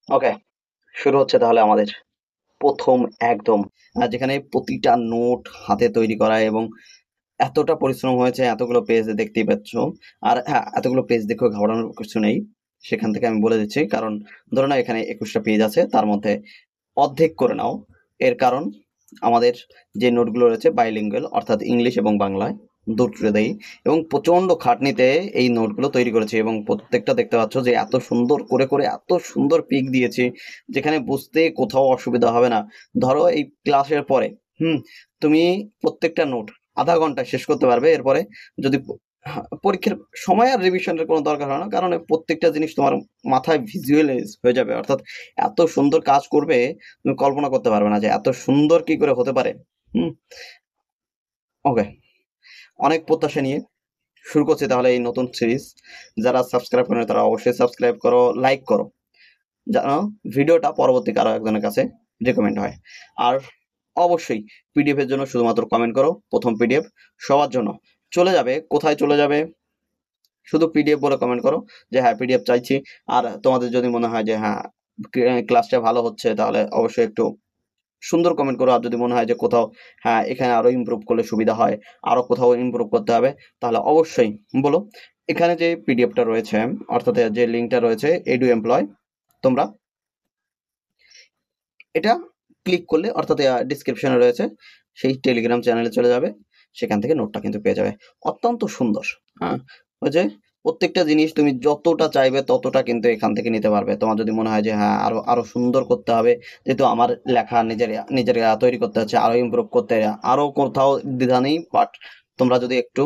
ওকে, শুরু হচ্ছে তাহলে আমাদের প্রথম একদম যেখানে প্রতিটা নোট হাতে তৈরি করা এবং এতটা পরিশ্রম হয়েছে, এতগুলো পেজ দেখতেই পাচ্ছ। আর হ্যাঁ, এতগুলো পেজ দেখেও ঘাবড়ানোর কিছু নেই। সেখান থেকে আমি বলে দিচ্ছি, কারণ ধরো না এখানে 21টা পেজ আছে, তার মধ্যে অর্ধেক করে নাও। এর কারণ আমাদের যে নোটগুলো রয়েছে বাইলিঙ্গুয়াল, অর্থাৎ ইংলিশ এবং বাংলায় দুটোতেই, এবং প্রচন্ড খাটনিতে এই নোটগুলো তৈরি করেছি এবং প্রত্যেকটা দেখতে পাচ্ছ যে এত সুন্দর করে করে এত সুন্দর পিক দিয়েছি, যেখানে বুঝতে কোথাও অসুবিধা হবে না। ধরো এই ক্লাসের পরে তুমি প্রত্যেকটা নোট আধা ঘন্টায় শেষ করতে পারবে। এরপরে যদি পরীক্ষার সময় আর রিভিশনের কোনো দরকার হয় না, কারণ এই প্রত্যেকটা জিনিস তোমার মাথায় ভিজুয়ালাইজ হয়ে যাবে। অর্থাৎ এত সুন্দর কাজ করবে, তুমি কল্পনা করতে পারবে না যে এত সুন্দর কি করে হতে পারে। হুম ওকে, অনেক প্রত্যাশা নিয়ে শুরু করছি তাহলে এই নতুন সিরিজ। যারা সাবস্ক্রাইব করেন তারা অবশ্যই সাবস্ক্রাইব করো, লাইক করো, যেন ভিডিওটা পরবর্তী কারো একজনের কাছে রেকমেন্ড হয়। আর অবশ্যই পিডিএফ এর জন্য শুধুমাত্র কমেন্ট করো। প্রথম পিডিএফ সবার জন্য চলে যাবে। কোথায় চলে যাবে? শুধু পিডিএফ বলে কমেন্ট করো যে হ্যাঁ পিডিএফ চাইছি। আর তোমাদের যদি মনে হয় যে হ্যাঁ ক্লাসটা ভালো হচ্ছে, তাহলে অবশ্যই একটু সুন্দর কমেন্ট করো। আর যদি মনে হয় যে কোথাও হ্যাঁ এখানে আরো ইমপ্রুভ করলে সুবিধা হয়, আরো কোথাও ইমপ্রুভ করতে হবে, তাহলে অবশ্যই বলো। এখানে যে পিডিএফটা রয়েছে, অর্থাৎ যে লিঙ্কটা রয়েছে এডু এমপ্লয়, তোমরা এটা ক্লিক করলে, অর্থাৎ ডিসক্রিপশনে রয়েছে, সেই টেলিগ্রাম চ্যানেলে চলে যাবে। সেখান থেকে নোটটা কিন্তু পেয়ে যাবে। অত্যন্ত সুন্দর। হ্যাঁ, ওই যে প্রত্যেকটা জিনিস তুমি যতটা চাইবে ততটা কিন্তু এখান থেকে নিতে পারবে। তোমার যদি মনে হয় যে হ্যাঁ আরো আরো সুন্দর করতে হবে, যেহেতু আমার লেখা নিজের নিজের তৈরি করতে হচ্ছে, আরো ইমপ্রুভ করতে আরো কোথাও দ্বিধা নেই। বাট তোমরা যদি একটু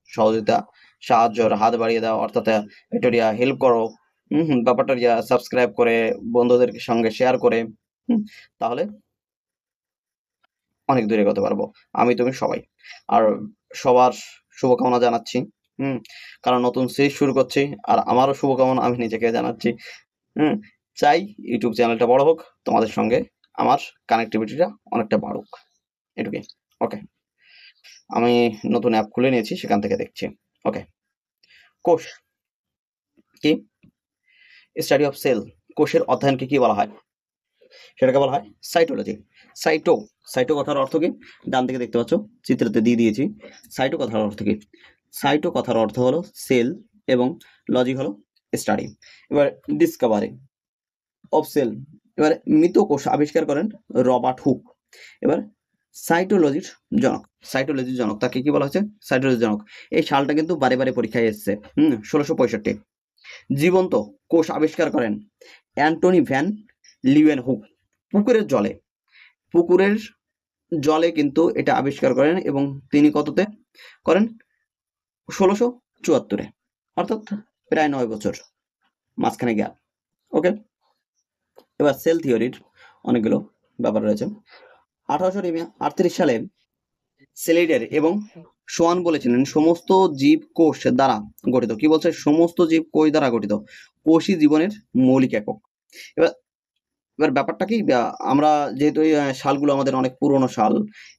সহযোগিতা, সাহায্যের হাত বাড়িয়ে দাও, অর্থাৎ একটু হেল্প করো, ব্যাপারটা সাবস্ক্রাইব করে বন্ধুদের সঙ্গে শেয়ার করে, হুম, তাহলে অনেক দূরে এগোতে পারবো। আমি তুমি সবাই। আর সবার শুভকামনা জানাচ্ছি। হুম কারণ নতুন সিরিজ শুরু করছি, আর আমারও শুভকামনা আমি নিজেকে জানাচ্ছি। হুম চাই ইউটিউব চ্যানেলটা বড় হোক, তোমাদের সঙ্গে আমার কানেক্টিভিটিটা অনেকটা বাড়ুক, এটুকুই। ওকে, আমি নতুন অ্যাপ খুলে নিয়েছি, সেখান থেকে দেখছি। ওকে, কোষ কি? Study of cell. কোষের অধ্যয়নকে কি বলা হয়? সেটাকে বলা হয় সাইটোলজি। সাইটো, সাইটো কথার অর্থ কি? ডান দিকে দেখতে পাচ্ছ, চিত্রতে দিয়ে দিয়েছি। সাইটো কথার অর্থ কি? সাইটো কথার অর্থ হলো সেল, এবং লজি হলো স্টাডি। এবার ডিসকভারি অফ সেল, এবার মৃত কোষ আবিষ্কার করেন রবার্ট হুক। এবার সাইটোলজির জনক, সাইটোলজির জনক তাকে কি বলা হয়েছে? সাইটোলজির জনক। এই সালটা কিন্তু বারে বারে পরীক্ষায় এসছে। 1665। জীবন্ত কোষ আবিষ্কার করেন অ্যান্টনি ভ্যান লিউয়েন হুক। পুকুরের জলে, পুকুরের জলে কিন্তু এটা আবিষ্কার করেন, এবং তিনি কততে করেন? 1674-এ, অর্থাৎ প্রায় 9 বছর মাঝখানে গ্যাপ। ওকে, এবার সেল থিওরির অনেকগুলো ব্যাপার রয়েছে। 1838 সালে সেলিডের এবং সোয়ান বলেছিলেন সমস্ত জীব কোষ দ্বারা গঠিত। কি বলছে? সমস্ত জীব কোষ দ্বারা গঠিত। কোষই জীবনের মৌলিক একক। এবার এবার ব্যাপারটা কি, আমরা যেহেতু এই সালগুলো আমাদের অনেক পুরনো সাল,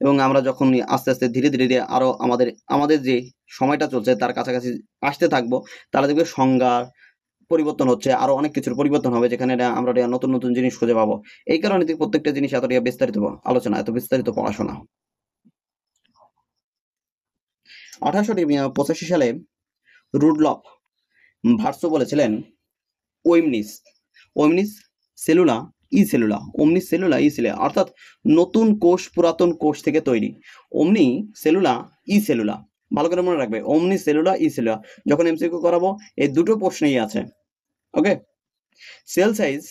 এবং আমরা যখন আস্তে আস্তে ধীরে ধীরে ধীরে আরো আমাদের আমাদের যে সময়টা চলছে তার কাছাকাছি আসতে থাকবো, তাহলে দেখবে সংজ্ঞা পরিবর্তন হচ্ছে, আরো অনেক কিছুর পরিবর্তন হবে, যেখানে আমরা নতুন নতুন জিনিস খুঁজে পাবো। এই কারণে প্রত্যেকটা জিনিস এত বিস্তারিত আলোচনা, এত বিস্তারিত পড়াশোনা। 1885 সালে রুডলফ ভার্সো বলেছিলেন ওইমনিস, ওইমনিস সেলুলা ই সেলুলা, ওমনি সেলুলা ই সেলুলা, অর্থাৎ নতুন কোষ পুরাতন কোষ থেকে তৈরি। ওমনি সেলুলা ই সেলুলা, ভালো করে মনে রাখবে, ওমনি সেলুলা ই সেলুলা। যখন এমসিকিউ করাবো এই দুটো প্রশ্নেই আছে। ওকে, সেল সাইজ,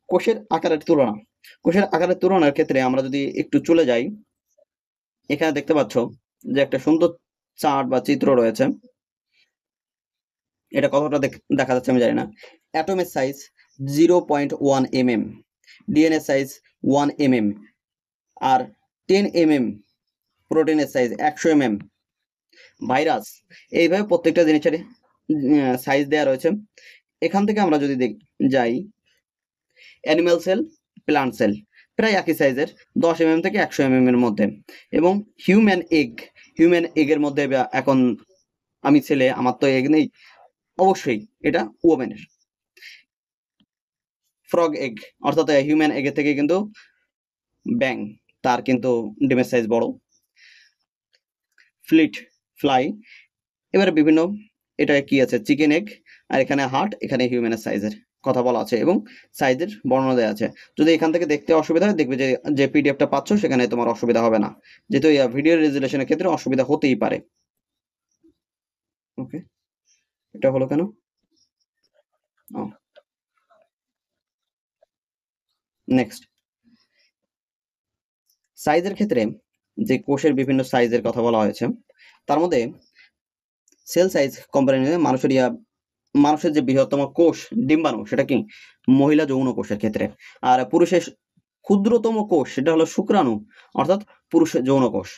কোষের আকারের তুলনা। কোষের আকারের তুলনার ক্ষেত্রে আমরা যদি একটু চলে যাই, এখানে দেখতে পাচ্ছ যে একটা সুন্দর চার্ট বা চিত্র রয়েছে। এটা কতটা দেখা যাচ্ছে আমি জানি না। অ্যাটমের size 0.1 mm, DNA size 1 mm, আর 10 mm প্রোটিনের সাইজ 100 mm। ভাইরাস, এইভাবে প্রত্যেকটা জিনিসের সাইজ দেওয়া রয়েছে। এখান থেকে আমরা যদি যাই, অ্যানিম্যাল সেল, প্লান্ট সেল প্রায় একই সাইজের, 10 mm থেকে 100 mm এর মধ্যে। এবং হিউম্যান এগ, হিউম্যান এগের মধ্যে এখন আমি ছেলে, আমার তো এগ নেই, অবশ্যই এটা ওমেনের। ফ্রগ এগ, অর্থাৎ হিউম্যান এগের থেকে কিন্তু ব্যাং, তার কিন্তু ডিমের সাইজ বড়। ফ্লিট, ফ্লাই, এবারে বিভিন্ন, এটা কি আছে, চিকেন এগ, আর এখানে হার্ট, এখানে হিউম্যানের সাইজের কথা বলা আছে এবং সাইজের বর্ণনা দেওয়া আছে। যদি এখান থেকে দেখতে অসুবিধা হয়, দেখবে যে পিডিএফটা পাচ্ছ সেখানে তোমার অসুবিধা হবে না, যেহেতু ভিডিও রেজুলেশনের ক্ষেত্রে অসুবিধা হতেই পারে। ওকে, এটা হলো কেন? নেক্সট, সাইজের ক্ষেত্রে যে কোষের বিভিন্ন সাইজের কথা বলা হয়েছে, তার মধ্যে সেল সাইজ কম্পারিজনে মানুষের যে বৃহত্তম কোষ ডিম্বাণু, সেটা কি মহিলা যৌন কোষের ক্ষেত্রে, আর পুরুষের ক্ষুদ্রতম কোষ সেটা হলো শুক্রাণু, অর্থাৎ পুরুষের যৌন কোষ।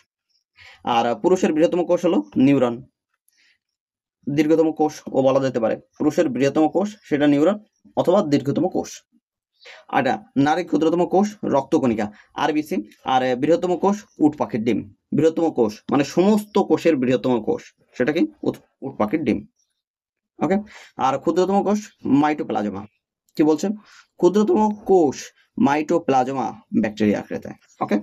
আর পুরুষের বৃহত্তম কোষ হলো নিউরন, দীর্ঘতম কোষ ও বলা যেতে পারে। পুরুষের বৃহত্তম কোষ সেটা নিউরন অথবা দীর্ঘতম কোষ। আর নারীর ক্ষুদ্রতম কোষ রক্তকণিকা, আরবিসি। আর বৃহত্তম কোষ উট পাখির ডিম। বৃহত্তম কোষ মানে সমস্ত কোষের বৃহত্তম কোষ সেটা কি উট পাখির ডিম। ওকে, আর ক্ষুদ্রতম কোষ মাইটোপ্লাজমা। কি বলছে? ক্ষুদ্রতম কোষ মাইটোপ্লাজমা ব্যাকটেরিয়া আকৃতি। ওকে,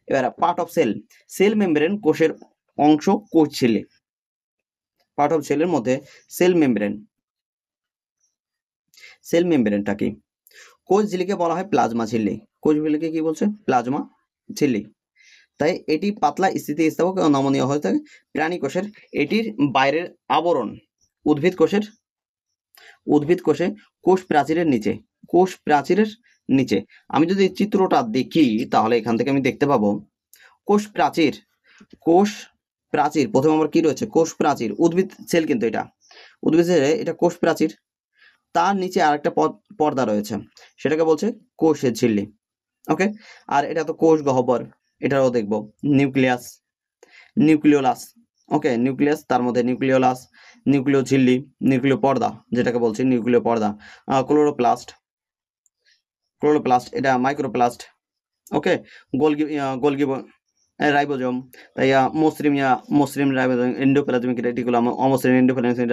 এবার part of cell, cell membrane কোষের অংশ, কোষ ঝিল্লি। পার্ট অফ সেলের মধ্যে সেল মেমব্রেন, সেল মেমব্রেনটা কি? কোষ ঝিল্লিকে বলা হয় প্লাজমা ঝিল্লি। কোষ ঝিল্লিকে কি বলছে? প্লাজমা ঝিল্লি। তাই এটি পাতলা স্থিতিস্থাপক ও নমনীয় হয়ে থাকে। প্রাণী কোষের এটির বাইরের আবরণ উদ্ভিদ কোষে কোষ প্রাচীরের নিচে, কোষ প্রাচীরের নিচে। আমি যদি চিত্রটা দেখি তাহলে এখান থেকে আমি দেখতে পাবো কোষ প্রাচীর, প্রথমে আমার কি রয়েছে? কোষ প্রাচীর, উদ্ভিদ সেল, কিন্তু এটা উদ্ভিদ সেলে এটা কোষ প্রাচীর, তার নিচে আরেকটা পর্দা রয়েছে, সেটাকে বলছে কোষের ঝিল্লি। ওকে, আর এটা তো কোষ গহ্বর, এটাও দেখবো নিউক্লিয়াস, নিউক্লিওলাস। ওকে, নিউক্লিয়াস, তার মধ্যে নিউক্লিওলাস, নিউক্লিয় ঝিল্লি, নিউক্লিয় পর্দা যেটাকে বলছি নিউক্লিয় পর্দা, ক্লোরোপ্লাস্ট, এটা মাইক্রোপ্লাস্ট। ওকে, গোলগি রাইবোজোম, তাই মসৃণ রাইবোজোম, এন্ডোপ্লাজমিক রেটিকুলাম, অমসৃণ এন্ডোপ্লাজমিক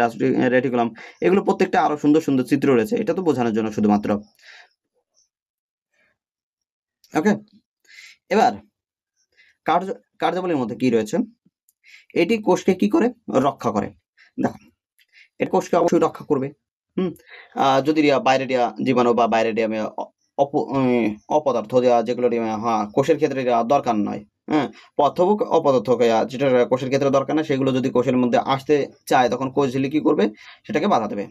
রেটিকুলাম। এগুলো প্রত্যেকটা আরো সুন্দর সুন্দর চিত্র রয়েছে, এটা তো বোঝানোর জন্য শুধুমাত্র। ওকে, এবার কার্যাবলীর মধ্যে কি রয়েছে? এটি কোষকে কি করে? রক্ষা করে। দেখো, এটা কোষকে অবশ্যই রক্ষা করবে। যদি বাইরে জীবাণু বা বাইরে অপদার্থ যেগুলো কোষের ক্ষেত্রে দরকার নয়, হ্যাঁ, পদার্থ অপদার্থ যেটা কোষের ক্ষেত্রে দরকার না, সেগুলো যদি কোষের মধ্যে আসতে চায় তখন কোষ ঝিল্লি কি করবে? সেটাকে বাধা দেবে।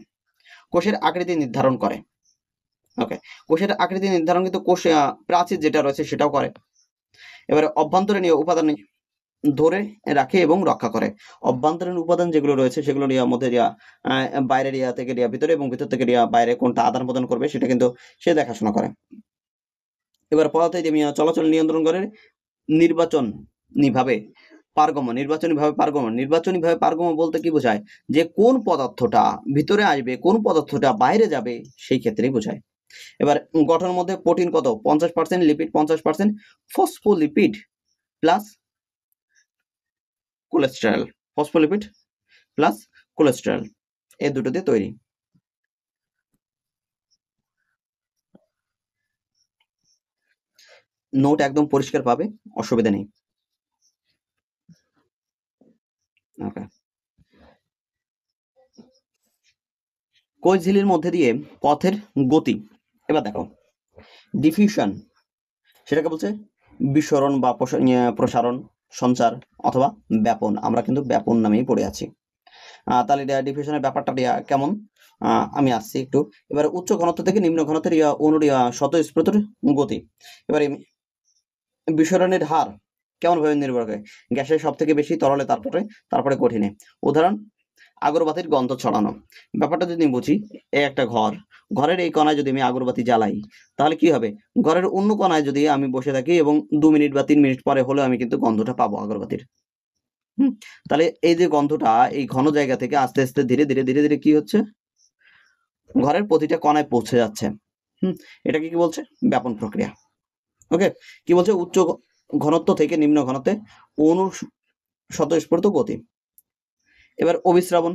কোষের আকৃতি নির্ধারণ করে। ওকে, কোষের আকৃতি নির্ধারণ কিন্তু কোষ প্রাচীর যেটা রয়েছে সেটাও করে। এবারে অভ্যন্তরীণ উপাদান ধরে রাখে এবং রক্ষা করে। অভ্যন্তরীণ উপাদান যেগুলো রয়েছে সেগুলো মধ্যে বাইরের থেকে ভিতরে এবং ভিতর থেকে বাইরে কোনটা আদান প্রদান করবে সেটা কিন্তু সে দেখাশোনা করে। এবার পদার্থ চলাচল নিয়ন্ত্রণ করে নির্বাচনীভাবে পারগম বলতে কি বোঝায়? যে কোন পদার্থটা ভিতরে আসবে, কোন পদার্থটা বাইরে যাবে, সেই ক্ষেত্রেই বোঝায়। এবার গঠনের মধ্যে প্রোটিন কত? 50%, lipid 50%, phospholipid plus cholesterol, phospholipid plus cholesterol, এই দুটো দিয়ে তৈরি। নোট একদম পরিষ্কার পাবে, অসুবিধা নেই। ওকে, কোষ ঝিল্লির মধ্যে দিয়ে পথের গতি। এবার দেখো, ডিফিউশন সেটাকে বলছে বিস্ফোরণ বা প্রসারণ, সঞ্চার অথবা ব্যাপন। আমরা কিন্তু ব্যাপন নামেই পড়ে আছি। তাহলে ডিফিউশনের ব্যাপারটা কেমন? আমি আসছি একটু। এবার উচ্চ ঘনত্ব থেকে নিম্ন ঘনত্বের অনুর স্বতঃস্ফূর্ত গতি। এবারে বিস্ফোরণের হার কেমন ভাবে নির্ভর করে? গ্যাসের সব থেকে বেশি, তরলে তারপরে কঠিনে। উদাহরণ, আগরবাতির গন্ধ ছড়ানো। ব্যাপারটা যদি বুঝি, এই একটা ঘরের এই কোণায় যদি আমি আগরবাতি জ্বালাই তাহলে কি হবে? ঘরের অন্য কোণায় যদি আমি বসে থাকি এবং 2 মিনিট বা 3 মিনিট পরে হলেও আমি কিন্তু গন্ধটা পাবো আগরবাতির। তাহলে এই যে গন্ধটা এই ঘন জায়গা থেকে আস্তে আস্তে ধীরে ধীরে কি হচ্ছে? ঘরের প্রতিটা কোণায় পৌঁছে যাচ্ছে। এটাকে কি বলছে? ব্যাপন প্রক্রিয়া। ওকে, কি বলছে? উচ্চ ঘনত্ব থেকে নিম্ন ঘনত্বে অনুর স্বতঃস্ফূর্ত গতি। এবার অভিস্রাবণ,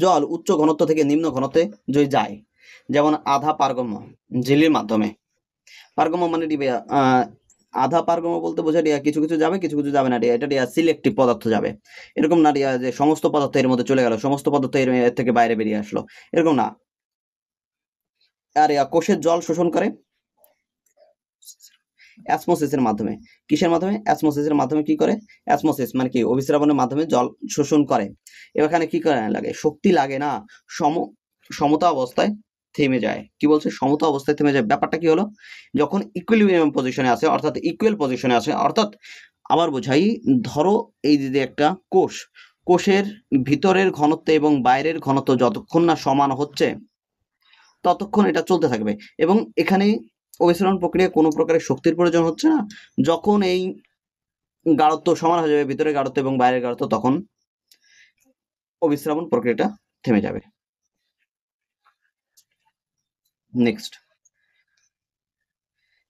জল উচ্চ ঘনত্ব থেকে নিম্ন ঘনত্বে যদি যায়, যেমন আধা পারগম্য ঝিল্লির মাধ্যমে। পারগম্য মানে আধা পারগম্য বলতে বোঝায় কিছু কিছু যাবে, কিছু কিছু যাবে না। এটা সিলেক্টিভ পদার্থ যাবে, এরকম না যে সমস্ত পদার্থ এর মধ্যে চলে গেল, সমস্ত পদার্থ এর থেকে বাইরে বেরিয়ে আসলো, এরকম না। আর কোষের জল শোষণ করে অ্যাসমোসিসের মাধ্যমে। কিসের মাধ্যমে? অ্যাসমোসিসের মাধ্যমে। কি করে? অ্যাসমোসিস মানে কি? অভিস্রাবণের মাধ্যমে জল শোষণ করে। এখানে কি করে লাগে? শক্তি লাগে না, সমতা অবস্থায় থেমে যায়। কি বলছে? সমতা অবস্থায় থেমে যায়। ব্যাপারটা কি হলো? যখন ইকুইলিব্রিয়াম পজিশনে আছে, অর্থাৎ ইকুয়াল পজিশনে আছে, অর্থাৎ আবার বোঝাই, ধরো এই যে একটা কোষ, কোষের ভিতরের ঘনত্ব এবং বাইরের ঘনত্ব যতক্ষণ না সমান হচ্ছে ততক্ষণ এটা চলতে থাকবে। এবং এখানে অভিসরণ প্রক্রিয়া কোনো প্রকারের শক্তির প্রয়োজন হচ্ছে না। যখন এই গাঢ়ত্ব সমান হয়ে যাবে, ভিতরের গাঢ়ত্ব এবং বাইরের গাঢ়ত্ব, তখন অভিস্রাবণ প্রক্রিয়াটা থেমে যাবে। নেক্সট,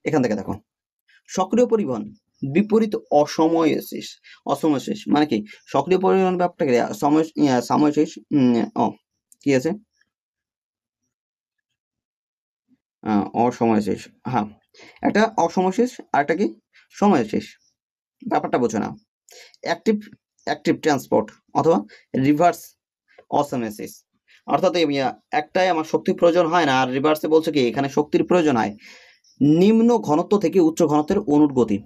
এখান থেকে দেখো, সক্রিয় পরিবহন বিপরীত অসময়োশিস। অসময়োশিস মানে কি? সক্রিয় পরিবহন ব্যাপারটা কি? সময়োশিস কি আছে? অসময়োশিস, হ্যাঁ, একটা অসময়োশিস আর একটা কি? সময়োশিস। ব্যাপারটা বোঝো না। অ্যাক্টিভ ট্রান্সপোর্ট অথবা রিভার্স অসমোসিস, অর্থাৎ একটাই আমার শক্তির প্রয়োজন হয় না, আর রিভার্সে বলছে কি এখানে শক্তির প্রয়োজন হয়। নিম্ন ঘনত্ব থেকে উচ্চ ঘনত্বের অণুর গতি,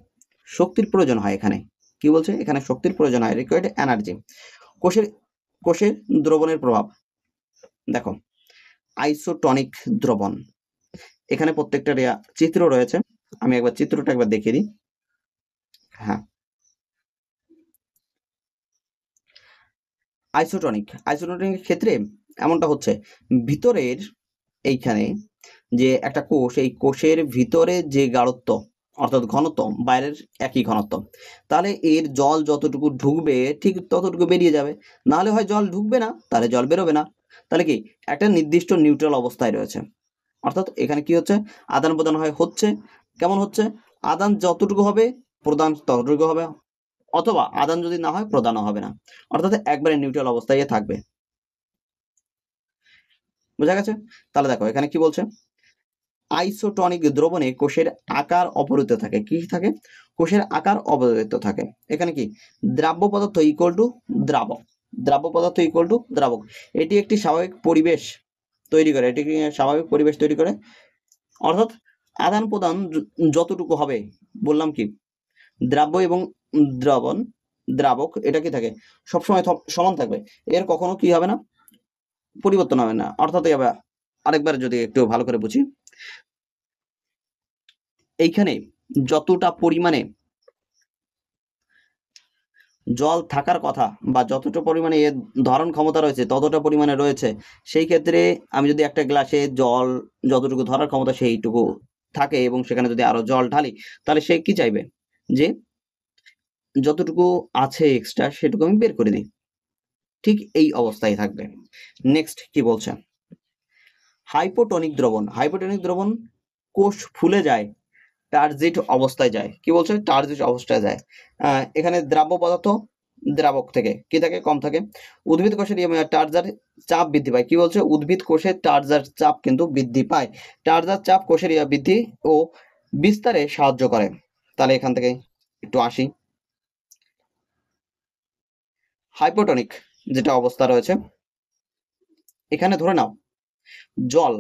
শক্তির প্রয়োজন হয় এখানে। কি বলছে? এখানে শক্তির প্রয়োজন হয়, রিকোয়ার্ড এনার্জি। কোষের দ্রবণের প্রভাব দেখো, আইসোটনিক দ্রবণ। এখানে প্রত্যেকটার চিত্র রয়েছে, আমি একবার চিত্রটা একবার দেখিয়ে দিই। হ্যাঁ, আইসোটনিক ক্ষেত্রে এমনটা হচ্ছে, ভিতরের এইখানে যে একটা কোষ, এই কোষের ভিতরে যে গাঢ়ত্ব অর্থাৎ ঘনত্ব বাইরের একই ঘনত্ব, তাহলে এর জল যতটুকু ঢুকবে ঠিক ততটুকু বেরিয়ে যাবে। নাহলে হয় জল ঢুকবে না, তাহলে জল বেরোবে না। তাহলে কি একটা নির্দিষ্ট নিউট্রাল অবস্থায় রয়েছে। অর্থাৎ এখানে কি হচ্ছে? আদান প্রদান হচ্ছে। কেমন হচ্ছে? আদান যতটুকু হবে প্রদান ততটুকু হবে, অথবা আদান যদি না হয় প্রদানও হবে না, অর্থাৎ একবারে নিউট্রাল অবস্থায় থাকবে। বোঝা গেছে? তাহলে দেখো এখানে কি বলছে, আইসোটনিক দ্রবণে কোষের আকার অপরিবর্তিত থাকে। কি থাকে? কোষের আকার অপরিবর্তিত থাকে। এখানে কি দ্রাব্য পদার্থ ইকুয়াল টু দ্রাবক, দ্রাব্য পদার্থ ইকুয়াল টু দ্রাবক। এটি একটি স্বাভাবিক পরিবেশ তৈরি করে, এটি স্বাভাবিক পরিবেশ তৈরি করে। অর্থাৎ আদান প্রদান যতটুকু হবে, বললাম কি দ্রাব্য এবং দ্রাবক এটা কি থাকে? সবসময় সমান থাকবে, এর কখনো কি হবে না? পরিবর্তন হবে না। অর্থাৎ আরেকবার যদি একটু ভালো করে বুঝি, এইখানে যতটা পরিমাণে জল থাকার কথা বা যতটা পরিমাণে এর ধারণ ক্ষমতা রয়েছে ততটা পরিমাণে রয়েছে, সেই ক্ষেত্রে আমি যদি একটা গ্লাসে জল যতটুকু ধরার ক্ষমতা সেইটুকু থাকে এবং সেখানে যদি আরো জল ঢালি, তাহলে সে কি চাইবে? যে যতটুকু আছে এক্সট্রা সেটুকু আমি বের করে দিই। ঠিক এই অবস্থায় থাকবে। নেক্সট কি বলছে? হাইপোটনিক দ্রবণ। হাইপোটনিক দ্রবণ কোষ ফুলে যায়, টার্জিট অবস্থায় যায়। কি বলছে? টার্জিট অবস্থায় যায়। এখানে দ্রাব্য পদার্থ দ্রাবক থেকে কি থাকে? কম থাকে। উদ্ভিদ কোষের টার্জার চাপ বৃদ্ধি পায়। কি বলছে? উদ্ভিদ কোষের টার্জার চাপ কিন্তু বৃদ্ধি পায়। টার্জার চাপ কোষের বৃদ্ধি ও বিস্তারে সাহায্য করে। তাহলে এখান থেকে একটু আসি, হাইপোটনিক যেটা অবস্থা রয়েছে, এখানে ধরে নাও জল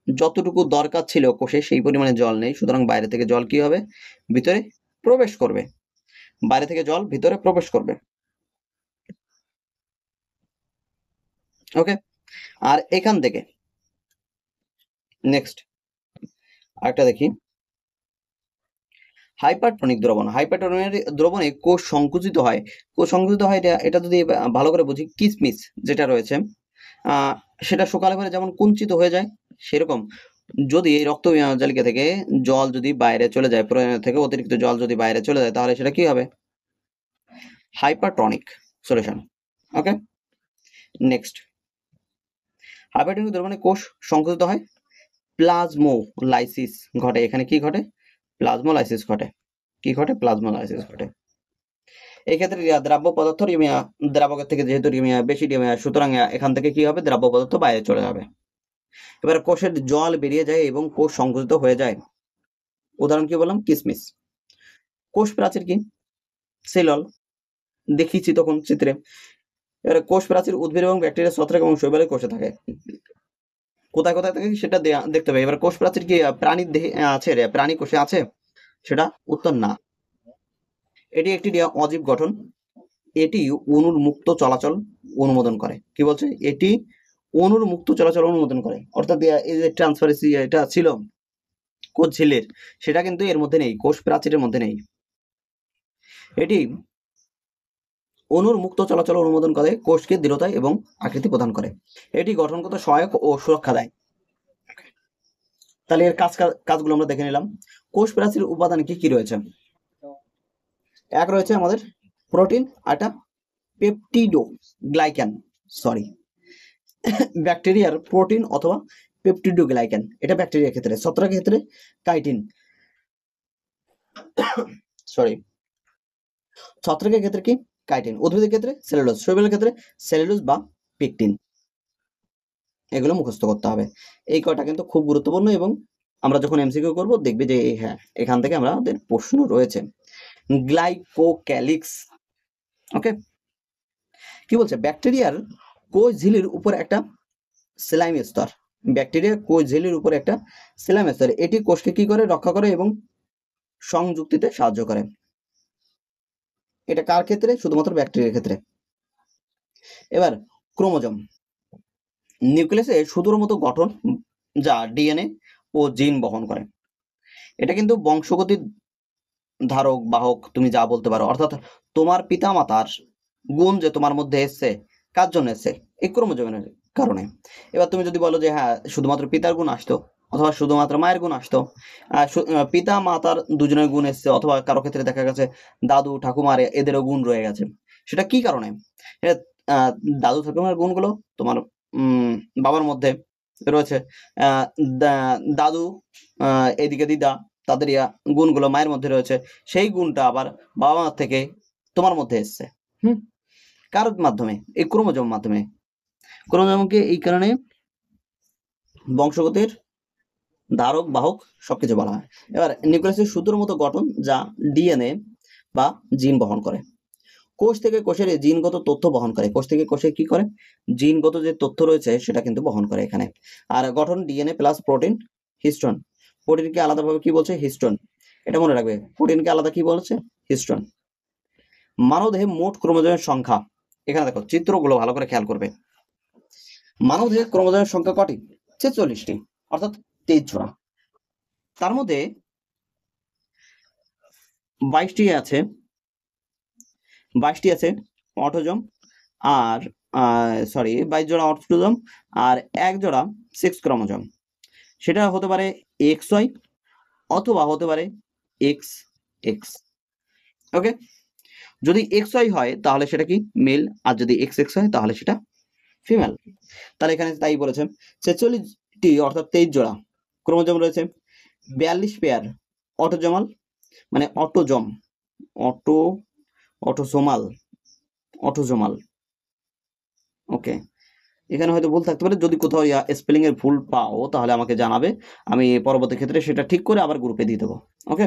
যতটুকু দরকার ছিল কোষে সেই পরিমাণে জল নেই, সুতরাং বাইরে থেকে জল কি হবে? ভিতরে প্রবেশ করবে, বাইরে থেকে জল ভিতরে প্রবেশ করবে। ওকে, আর এখান থেকে নেক্সট আরেকটা দেখি, হাইপারটনিক দ্রবণ। হাইপারটনিক দ্রবণে কোষ সংকুচিত হয়। কোষ সংকুচিত হয় এটা যদি ভালো করে বুঝি, কিসমিস যেটা রয়েছে সেটা সকালে পরে যেমন কুঞ্চিত হয়ে যায়, সেরকম যদি এই রক্ত জালিকা থেকে জল যদি বাইরে চলে যায়, প্রয়োজন থেকে অতিরিক্ত জল যদি বাইরে চলে যায়, তাহলে সেটা কি হবে? Hypertonic solution. Okay, next, hypertonic দ্রবণে কোষ সংকুচিত হয়, প্লাজমোলাইসিস ঘটে। এখানে কি ঘটে? প্লাজমোলাইসিস ঘটে। কি ঘটে? প্লাজমোলাইসিস ঘটে। এই ক্ষেত্রে দ্রাব্য পদার্থ দ্রাবকের থেকে যেহেতু বেশি সুতরাং এখান থেকে কি হবে, দ্রাব্য পদার্থ বাইরে চলে যাবে। এবার কোষের জল বেরিয়ে যায় এবং কোষ সংকুচিত হয়ে যায়। উদাহরণ কি বললাম, কিসমিস। কোষ প্রাচীর কি, সেল ওয়াল দেখিয়েছি তখন চিত্রে। এবার কোষ প্রাচীর উদ্ভিদ এবং ব্যাকটেরিয়া, ছত্রাক এবং শৈবালের কোষে থাকে। কোথায় কোথায় থাকে সেটা দেখতে হবে। এবার কোষ প্রাচীর কি প্রাণীর দেহে আছে, প্রাণী কোষে আছে? সেটা উত্তর না। এটি একটি অজীব গঠন। এটি অণুর মুক্ত চলাচল অনুমোদন করে। কি বলছে? এটি অণুর মুক্ত চলাচল অনুমোদন করে। অর্থাৎ এই যে ট্রান্সপারেন্সি এটা ছিল কোষ ঝিল্লির, সেটা কিন্তু এর মধ্যে নেই, কোষ প্রাচীরের মধ্যে নেই। এটি অণুর মুক্ত চলাচল অনুমোদন করে, কোষকে দৃঢ়তা এবং আকৃতি প্রদান করে। এটি গঠনগত সহায়ক ও সুরক্ষা দেয়। তাহলে এর কাজগুলো আমরা দেখে নিলাম। কোষ প্রাচীর উপাদান কি কি রয়েছে? এক রয়েছে আমাদের প্রোটিন, আটা পেপটিডোগ্লাইকান, সরি ব্যাকটেরিয়ার প্রোটিন অথবা পেপটিডোগ্লাইকান, এটা ব্যাকটেরিয়ার ক্ষেত্রে। ছত্রাকের ক্ষেত্রে কাইটিন, সরি ছত্রাকের ক্ষেত্রে কি কাইটিন, উদ্ভিদের ক্ষেত্রে সেলুলোজ, শৈবালের ক্ষেত্রে সেলুলোজ বা পেকটিন। এগুলো মুখস্থ করতে হবে। এই কয়টা কিন্তু খুব গুরুত্বপূর্ণ, এবং আমরা যখন এমসিকিউ করব দেখবে যে হ্যাঁ এখান থেকে আমাদের প্রশ্ন রয়েছে। গ্লাইকোক্যালিক্স, ওকে। কি বলছে? ব্যাকটেরিয়ার কোষ ঝিল্লির উপর একটা স্লাইম স্তর। ব্যাকটেরিয়া কোষ ঝিল্লির উপর একটা স্লাইম স্তর। এটি কোষকে কি করে? রক্ষা করে এবং সংযুক্তিতে সাহায্য করে। এটা কার ক্ষেত্রে? শুধুমাত্র ব্যাকটেরিয়ার ক্ষেত্রে। এবার ক্রোমোজোম, নিউক্লিয়াসে সুদূর মতো গঠন যা ডিএনএ ও জিন বহন করে। এটা কিন্তু বংশগতির ধারক বাহক, তুমি যা বলতে পারো। অর্থাৎ তোমার পিতামাতার গুণ যে তোমার মধ্যে এসছে, কার জন্য এসছে? এই ক্রোমোজোমের কারণে। এবার তুমি যদি বলো যে হ্যাঁ শুধুমাত্র পিতার গুণ আসতো অথবা শুধুমাত্র মায়ের গুণ আসতো, পিতা মাতার দুজনের গুণ এসছে, অথবা কারো ক্ষেত্রে দেখা গেছে দাদু ঠাকুমার এদেরও গুণ রয়ে গেছে। সেটা কি কারণে? দাদু ঠাকুমার গুণগুলো তোমার বাবার মধ্যে রয়েছে, দাদু এদিকে দিদা, তাদের গুণগুলো মায়ের মধ্যে রয়েছে। সেই গুণটা আবার বাবা মা থেকে তোমার মধ্যে এসছে। কার মাধ্যমে? এই ক্রোমোজোম মাধ্যমে। ক্রোমোজোমকে এই কারণে বংশগতির ধারক বাহক সবকিছু বলা হয়। এবার নিউক্লিয়াসের সুতোর মতো গঠন যা ডিএনএ বা জিন বহন করে। কোষ থেকে কোষের জিনগত তথ্য বহন করে। কোষ থেকে কোষে কি করে? জিনগত যে তথ্য রয়েছে সেটা কিন্তু বহন করে এখানে। আর গঠন ডিএনএ প্লাস প্রোটিন, হিস্টোন। প্রোটিনকে আলাদাভাবে কি বলছে? হিস্টোন। এটা মনে রাখবে, প্রোটিনকে আলাদা কি বলছে? হিস্টোন। মানবদেহে মোট ক্রোমোজোমের সংখ্যা, এখানে দেখো চিত্রগুলো ভালো করে খেয়াল করবে। মানবদেহে ক্রোমোজোমের সংখ্যা কটি? 46টি, অর্থাৎ 23 জোড়া। তার মধ্যে 22টি আছে অটোজোম, আর 22 জোড়া অটোজোম আর 1 জোড়া সেক্স ক্রোমোজোম। সেটা হতে পারে XY অথবা হতে পারে XX। ওকে, যদি XY হয় তাহলে সেটা কি? মেল, আর যদি XX হয় তাহলে সেটা ফিমেল। তাহলে এখানে তাই বলেছে 46টি অর্থাৎ 23 জোড়া ক্রোমোজোম রয়েছে, 42 পেয়ার অটোজোমাল, মানে অটোজোমাল। ওকে, এখানে হয়তো ভুল থাকতে পারে। যদি কোথাও স্পেলিং এর ভুল পাও তাহলে আমাকে জানাবে, আমি পরবর্তী ক্ষেত্রে সেটা ঠিক করে আবার গ্রুপে দিয়ে দেবো। ওকে,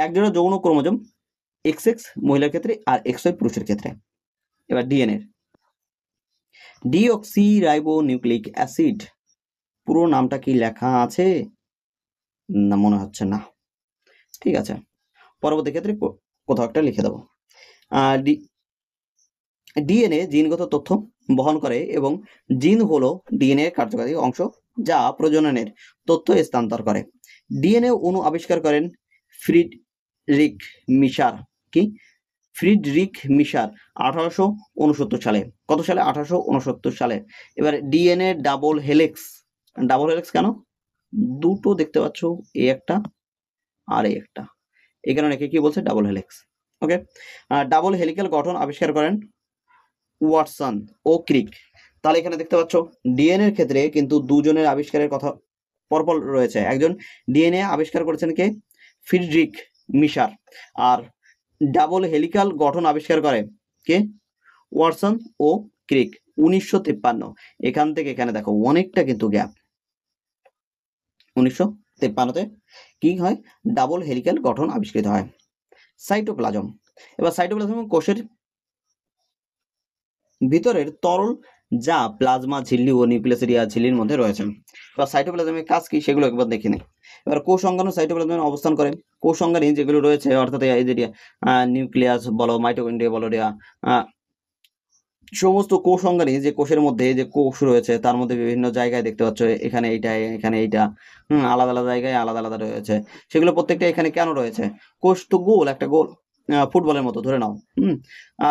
1 জোড়া যৌন ক্রোমোজোম, XX মহিলার ক্ষেত্রে আর XY পুরুষের ক্ষেত্রে। এবার DNA, deoxy ribo nucleic acid, পুরো নামটা কি লেখা আছে? না, মনে হচ্ছে না। ঠিক আছে, পরবর্তী ক্ষেত্রে কোথাও একটা লিখে দেবো। ডিএনএ জিনগত তথ্য বহন করে এবং জিন হলো ডিএনএ কার্যকারী অংশ যা প্রজননের তথ্য স্থানান্তর করে। ডিএনএ অণু আবিষ্কার করেন ফ্রিডরিখ মিশার। কি? ফ্রিডরিখ মিশার 1869 সালে। কত সালে? 1869 সালে। এবার ডিএনএ ডাবল হেলিক্স কেন? দুটো দেখতে পাচ্ছ, এই একটা আর এই একটা, এই কারণে কি বলছে? Double helix. Okay, double helical গঠন আবিষ্কার করেন ওয়াটসন ও ক্রিক। তাহলে এখানে দেখতে পাচ্ছ ডিএনএ এর ক্ষেত্রে কিন্তু দুজনের আবিষ্কারের কথা পরপর রয়েছে। একজন ডিএনএ আবিষ্কার করেছেন কে? ফ্রিডরিখ মিশার। আর ডাবল হেলিক্যাল গঠন আবিষ্কার করে কে? ওয়াটসন ও ক্রিক 1953। এখান থেকে এখানে দেখো অনেকটা কিন্তু গ্যাপ। 1953-তে কি হয়? ডাবল হেলিক্যাল গঠন আবিষ্কৃত হয়। সাইটোপ্লাজম, এবার সাইটোপ্লাজম কোষের ভিতরের তরল যা প্লাজমা ঝিল্লি ও নিউক্লিয়াসের ঝিল্লির মধ্যে রয়েছে। এবার সাইটোপ্লাজমের কাজ কি সেগুলো একবার দেখে নিই। এবার কোষ অঙ্গাণু সাইটোপ্লাজমে অবস্থান করে। কোষ অঙ্গাণী যেগুলো রয়েছে অর্থাৎ এই যে নিউক্লিয়াস বলো, মাইটোকন্ড্রিয়া বলো, সমস্ত কোষ অঙ্গাণী যে কোষের মধ্যে যে কোষ রয়েছে তার মধ্যে বিভিন্ন জায়গায় দেখতে পাচ্ছ, এখানে এইটা, এখানে এইটা, আলাদা আলাদা জায়গায় আলাদা আলাদা রয়েছে। সেগুলো প্রত্যেকটা এখানে কেন রয়েছে? কোষ তো গোল, একটা গোল ফুটবলের মতো ধরে নাও।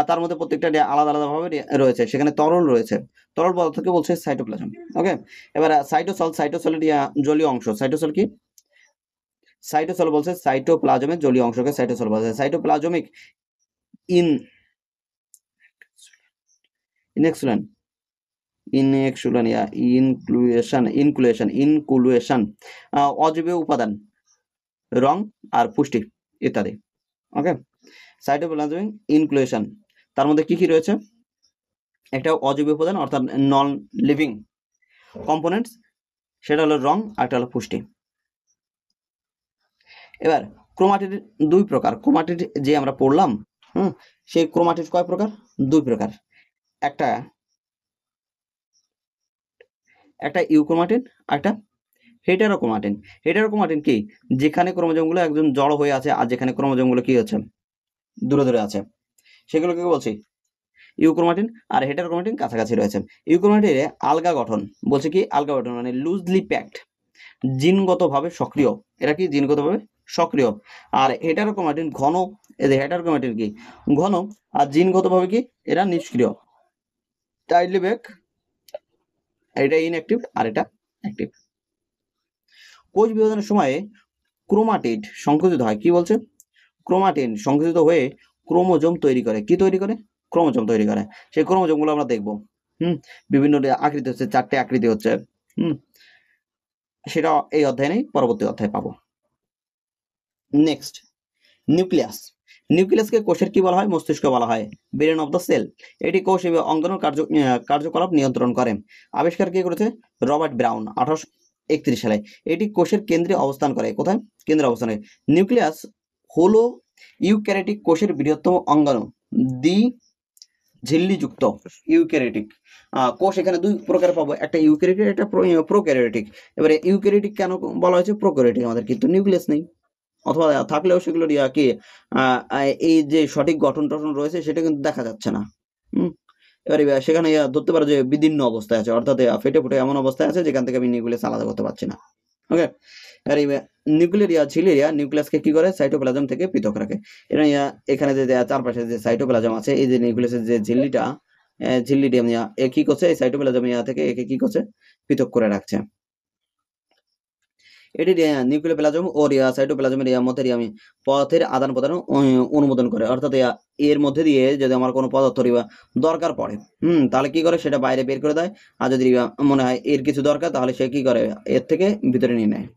তার মধ্যে প্রত্যেকটা আলাদা আলাদা ভাবে রয়েছে, সেখানে তরল রয়েছে। তরল পদার্থকে বলছে সাইটোপ্লাজম। ওকে, এবার সাইটোসল, সাইটোসলের জলীয় অংশ। সাইটোসল কি? সাইটোসল বলছে সাইটোপ্লাজমের জলীয় অংশকে সাইটোসল বলছে। সাইটোপ্লাজমিক ইনক্লুয়েশন অজৈব উপাদান, রং আর পুষ্টি ইত্যাদি। ওকে, সাইটোপ্লাজমিক ইনক্লুয়েশন তার মধ্যে কি কি রয়েছে? একটা অজৈব উপাদান অর্থাৎ নন লিভিং কম্পোনেন্টস, সেটা হলো রং আর একটা হলো পুষ্টি। এবার ক্রোমাটিড দুই প্রকার। ক্রোমাটিড যে আমরা পড়লাম, সেই ক্রোমাটিড কয় প্রকার? দুই প্রকার। একটা ইউক্রোমাটিন, একটা হেটারোক্রোমাটিন। হেটারোক্রোমাটিন কি? যেখানে ক্রোমোজোমগুলো একদম জড়ো হয়ে আছে আর যেখানে ক্রোমোজোমগুলো কি হচ্ছে? দূরে দূরে আছে, সেগুলোকে বলছি ইউক্রোমাটিন। আর হেটারোক্রোমাটিন কাছাকাছি রয়েছে। ইউক্রোমাটিনে আলগা গঠন, বলছে কি আলগা গঠন মানে লুজলি প্যাকড, জিনগতভাবে সক্রিয়। এরা কি? জিনগতভাবে সক্রিয়। আর হেটারোক্রোমাটিন ঘন। এই হেটারোক্রোমাটিন কি? ঘন, আর জিনগতভাবে কি? এরা নিষ্ক্রিয়। টাইডলি ব্যাক, এটা ইনঅ্যাক্টিভ আর এটা অ্যাক্টিভ। কোষ বিভাজনের সময়ে ক্রোমাটিড সংকুচিত হয়। কি বলছে? ক্রোমাটিন সংকুচিত হয়ে ক্রোমোজোম তৈরি করে। কি তৈরি করে? ক্রোমোজোম তৈরি করে। সেই ক্রোমোজোমগুলো আমরা দেখবো। বিভিন্ন আকৃতি হচ্ছে, 4টে আকৃতি হচ্ছে। সেটা এই অধ্যায়ে নেই, পরবর্তী অধ্যায়ে পাবো। Next, nucleus. নিউক্লিয়াসকে কোষের কি বলা হয়? মস্তিষ্ক বলা হয়, ব্রেন অফ দ্য সেল। এটি কোষ এবং অঙ্গাণুর কার্যকলাপ নিয়ন্ত্রণ করে। আবিষ্কার কে করেছে? রবার্ট ব্রাউন 1831 সালে। এটি কোষের কেন্দ্রে অবস্থান করে। কোথায়? কেন্দ্রে অবস্থান করে। নিউক্লিয়াস হলো ইউক্যারিওটিক কোষের বৃহত্তম অঙ্গাণু, ঝিল্লিযুক্ত ইউক্যারিওটিক কোষ। এখানে দুই প্রকার পাবো, একটা ইউক্যারিওটিক, একটা প্রোক্যারিওটিক। এবারে ইউক্যারিওটিক কেন বলা হয়েছে? প্রোক্যারিওটিক আমাদের কিন্তু নিউক্লিয়াস নেই, অথবা থাকলেও সেগুলো কি এই যে সঠিক গঠন টঠন রয়েছে সেটা কিন্তু দেখা যাচ্ছে না। এবারে সেখানে ধরতে পারো যে বিদীর্ণ অবস্থায় আছে, অর্থাৎ ফেটে ফুটে এমন অবস্থায় আছে যেখান থেকে আমি নিউক্লিয়াস আলাদা করতে পারছি না। ওকে, এবারে নিউক্লিয়ার ঝিল্লি নিউক্লিয়াসকে কি করে? সাইটোপ্লাজম থেকে পৃথক রাখে। এরা এখানে যে চারপাশে যে সাইটোপ্লাজম আছে, এই যে নিউক্লিয়াসের যে ঝিল্লিটা এ কি করছে? এই সাইটোপ্লাজম থেকে একে কি করছে? পৃথক করে রাখছে। এটি নিউক্লিওপ্লাজম ও সাইটোপ্লাজমের মধ্যে পদার্থের আদান প্রদান অনুমোদন করে। অর্থাৎ এর মধ্যে দিয়ে যদি আমার কোনো পদার্থ দরকার পড়ে, তাহলে কি করে? সেটা বাইরে বের করে দেয়। আর যদি মনে হয় এর কিছু দরকার, তাহলে সে কি করে? এর থেকে ভিতরে নিয়ে নেয়।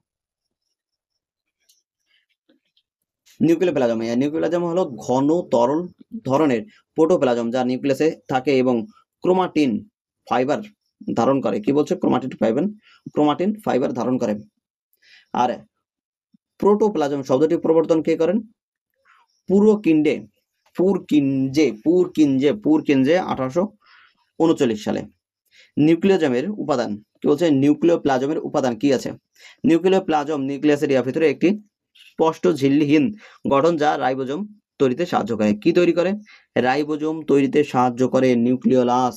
নিউক্লিওপ্লাজম, নিউক্লিওপ্লাজম হলো ঘন তরল ধরনের প্রোটোপ্লাজম যা নিউক্লিয়াসে থাকে এবং ক্রোমাটিন ফাইবার ধারণ করে। কি বলছে? ক্রোমাটিন ফাইবার ধারণ করে। আর প্রোটোপ্লাজম শব্দটি প্রবর্তন কে করেন? পুরকিনজে 1839 সালে। নিউক্লিওজমের উপাদান কি বলছে? নিউক্লিওপ্লাজমের উপাদান কি আছে? নিউক্লিওপ্লাজম নিউক্লিয়াসের ভিতরে একটি স্পষ্ট ঝিল্লিহীন গঠন যা রাইবোজোম তৈরিতে সাহায্য করে। কি তৈরি করে? রাইবোজোম তৈরিতে সাহায্য করে। নিউক্লিওলাস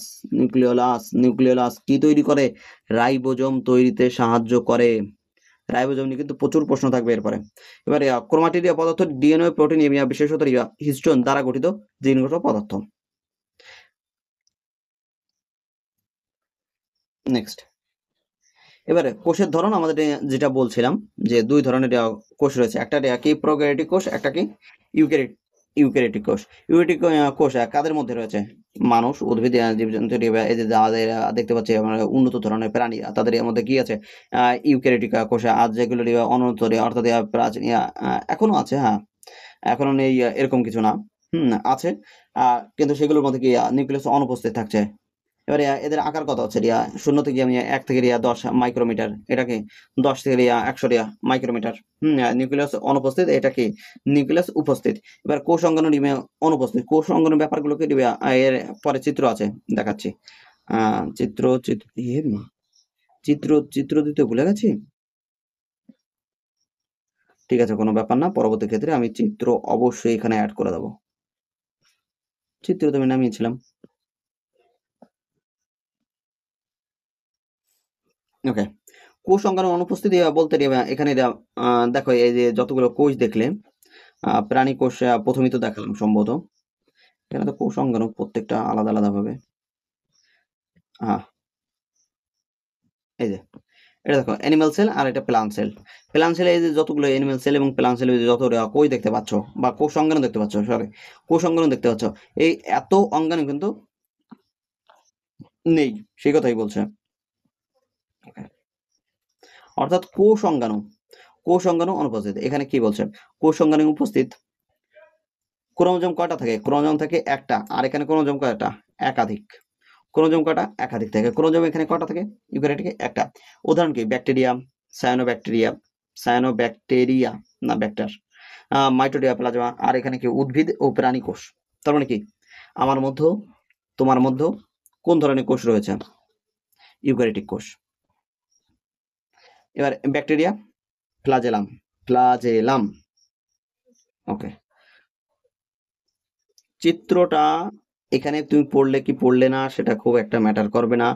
কি তৈরি করে? রাইবোজোম তৈরিতে সাহায্য করে। রাইবোজোম নিয়ে কিন্তু প্রচুর প্রশ্ন থাকবে এরপরে। এবারে ক্রোমাটিড পদার্থ ডিএনএ, প্রোটিন, বিশেষত হিস্টোন দ্বারা গঠিত জিনগত পদার্থ। নেক্সট, এবারে কোষের ধরন আমাদের যেটা বলছিলাম যে দুই ধরনের কোষ রয়েছে, একটা কি প্রোক্যারিওটিক কোষ, একটা কি ইউক্যারিওটিক কোষ। ইউক্যারিওটিক কোষ কাদের মধ্যে রয়েছে? মানুষ, উদ্ভিদ, জীবজন্তু, এই যে যাদের দেখতে পাচ্ছি আমরা উন্নত ধরনের প্রাণী, তাদের মধ্যে কি আছে? ইউক্যারিওটিক কোষ। আর যেগুলো অনুন্নত অর্থাৎ প্রাচীন এখনো আছে, হ্যাঁ, এখনো নেই এরকম কিছু না, আছে, কিন্তু সেগুলোর মধ্যে কি নিউক্লিয়াস অনুপস্থিত থাকছে। এবারে এদের আকার কত হচ্ছে 0 থেকে আমি 1 থেকে 10 মাইক্রোমিটার, এটা কি 10 থেকে 100 মাইক্রোমিটার। নিউক্লিয়াস অনুপস্থিত, এটা কি নিউক্লিয়াস উপস্থিত। এবার কোষ অঙ্গাণু অনুপস্থিত। কোষ অঙ্গাণু ব্যাপারগুলোকে এর পরে চিত্র আছে, দেখাচ্ছি। চিত্র চিত্র চিত্র দিতে ভুলে গেছি। ঠিক আছে, কোনো ব্যাপার না, পরবর্তী ক্ষেত্রে আমি চিত্র অবশ্যই এখানে অ্যাড করে দেবো। চিত্র তো আমি নামিয়েছিলাম। ওকে, কোষ অঙ্গাণু অনুপস্থিতি বলতে এখানে দেখো এই যে যতগুলো কোষ দেখলে, প্রাণী কোষ প্রথমেই তো দেখালাম সম্ভবত। এখানে তো কোষ অঙ্গাণু প্রত্যেকটা আলাদা আলাদা ভাবে। এই যে এটা দেখো অ্যানিমাল সেল আর এটা প্লান্ট সেল। প্লান্ট সেলে এই যে যতগুলো অ্যানিমাল সেল এবং প্লান্ট সেলে যত কোষ দেখতে পাচ্ছ, বা কোষ অঙ্গাণু দেখতে পাচ্ছ, সরি কোষ অঙ্গাণু দেখতে পাচ্ছ, এই এত অঙ্গাণু কিন্তু নেই, সেই কথাই বলছে। অর্থাৎ কোষ অঙ্গাণু অনুপস্থিত। এখানে কি বলছে, কোষ অঙ্গাণু উপস্থিত। ক্রোমোজোম কয়টা থাকে? ক্রোমোজোম থাকে একটা, আর এখানে ক্রোমোজোম কয়টা? একাধিক। ক্রোমোজোম কয়টা? একাধিক থাকে। ক্রোমোজোম এখানে কয়টা থাকে? ইউক্যারিওটিকে একটা। উদাহরণ কি? ব্যাকটেরিয়া, সায়ানোব্যাকটেরিয়া না ব্যাক্টার, মাইটোডিয়া, প্লাজমা, আর এখানে কি? উদ্ভিদ ও প্রাণী কোষ। তার মানে কি আমার মধ্যে, তোমার মধ্যে কোন ধরনের কোষ রয়েছে? ইউক্যারিওটিক কোষ। এবার ব্যাকটেরিয়া, ফ্লাজেলাম। ওকে, চিত্রটা এখানে তুমি পড়লে কি পড়লে না সেটা খুব একটা ম্যাটার করবে না।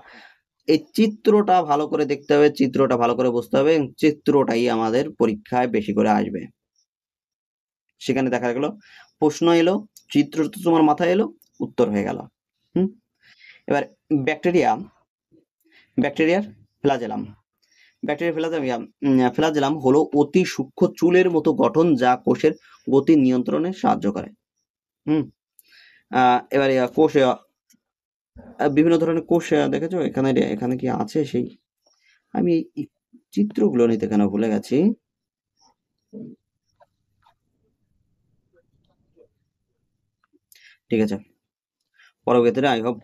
এই চিত্রটা ভালো করে দেখতে হবে, চিত্রটা ভালো করে বুঝতে হবে, এবং চিত্রটাই আমাদের পরীক্ষায় বেশি করে আসবে। সেখানে দেখা গেল প্রশ্ন এলো, চিত্র তো তোমার মাথায় এলো, উত্তর হয়ে গেল। এবার ব্যাকটেরিয়ার ফ্লাজেলাম। ফ্লাজেলাম হলো অতি সূক্ষ্ম চুলের মতো গঠন, যা কোষের গতি নিয়ন্ত্রণে সাহায্য করে। এবার কোষ, বিভিন্ন ধরনের কোষ দেখেছো এখানে, এখানে কি আছে সেই, আমি এই চিত্রগুলো নিতে কেন ভুলে গেছি। ঠিক আছে, পরবর্তীতে আই হোপ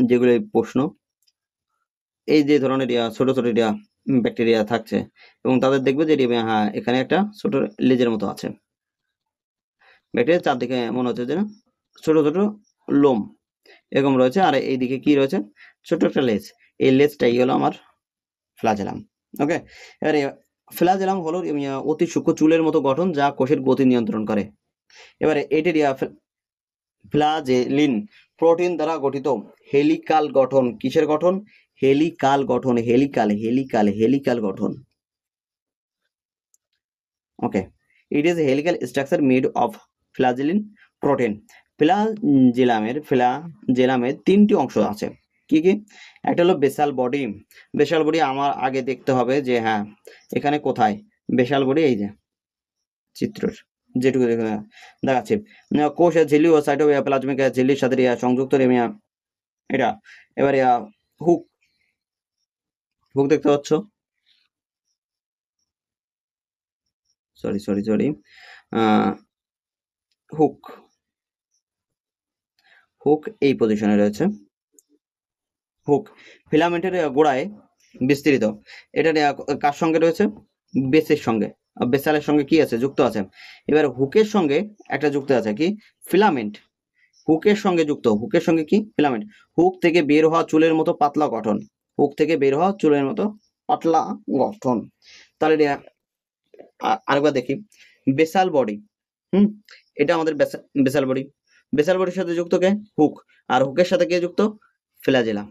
যেগুলো প্রশ্ন, এই যে ধরনের ছোট ছোট ব্যাকটেরিয়া থাকছে, এবং তাদের দেখবে যে হ্যাঁ এখানে একটা ছোট লেজের মতো আছে। ব্যাকটেরিয়া চারদিকে মনে হচ্ছে যে ছোট ছোট লোম এরকম রয়েছে, আর এইদিকে কি রয়েছে? ছোট একটা লেজ। এই লেজটাই হলো আমার ফ্লাজেলাম। ওকে, এবারে ফ্লাজেলাম হলো অতি সূক্ষ্ম চুলের মতো গঠন, যা কোষের গতি নিয়ন্ত্রণ করে। এবারে এটির ফ্লাজেলিন প্রোটিন দ্বারা গঠিত হেলিকাল গঠন। কিসের গঠন? হেলিকাল গঠন। হেলিকাল গঠন। Okay, it is helical structure made of flagellin protein. ফ্লাজেলামের 3টি অংশ আছে। কি কি? একটা হলো বেসাল বডি। বেসাল বডি আমার আগে দেখতে হবে যে হ্যাঁ এখানে কোথায় বেসাল বডি, এই যে চিত্র যেটুকু দেখাচ্ছি, কোষ ঝিল্লি ও সাইটোপ্লাজমিক ঝিল্লির সাথে সংযুক্ত এটা। এবারে হুক দেখতে পাচ্ছ, সরি হুক এই পজিশনে রয়েছে। হুক ফিলামেন্টের গোড়ায় বিস্তৃত। এটা কার সঙ্গে রয়েছে? বেসের সঙ্গে। বেসালের সঙ্গে কি আছে? যুক্ত আছে। এবার হুকের সঙ্গে একটা যুক্ত আছে কি? ফিলামেন্ট। হুকের সঙ্গে যুক্ত। হুকের সঙ্গে কি? ফিলামেন্ট। হুক থেকে বের হওয়া চুলের মতো পাতলা গঠন। হুক থেকে বের হওয়া চুলের মতো পাতলা গঠন। তাহলে আরেকবার দেখি, বেসাল বডি। এটা আমাদের বেসাল বডি। বেসাল বডির সাথে যুক্ত কে? হুক। আর হুকের সাথে কে যুক্ত? ফ্লাজেলা।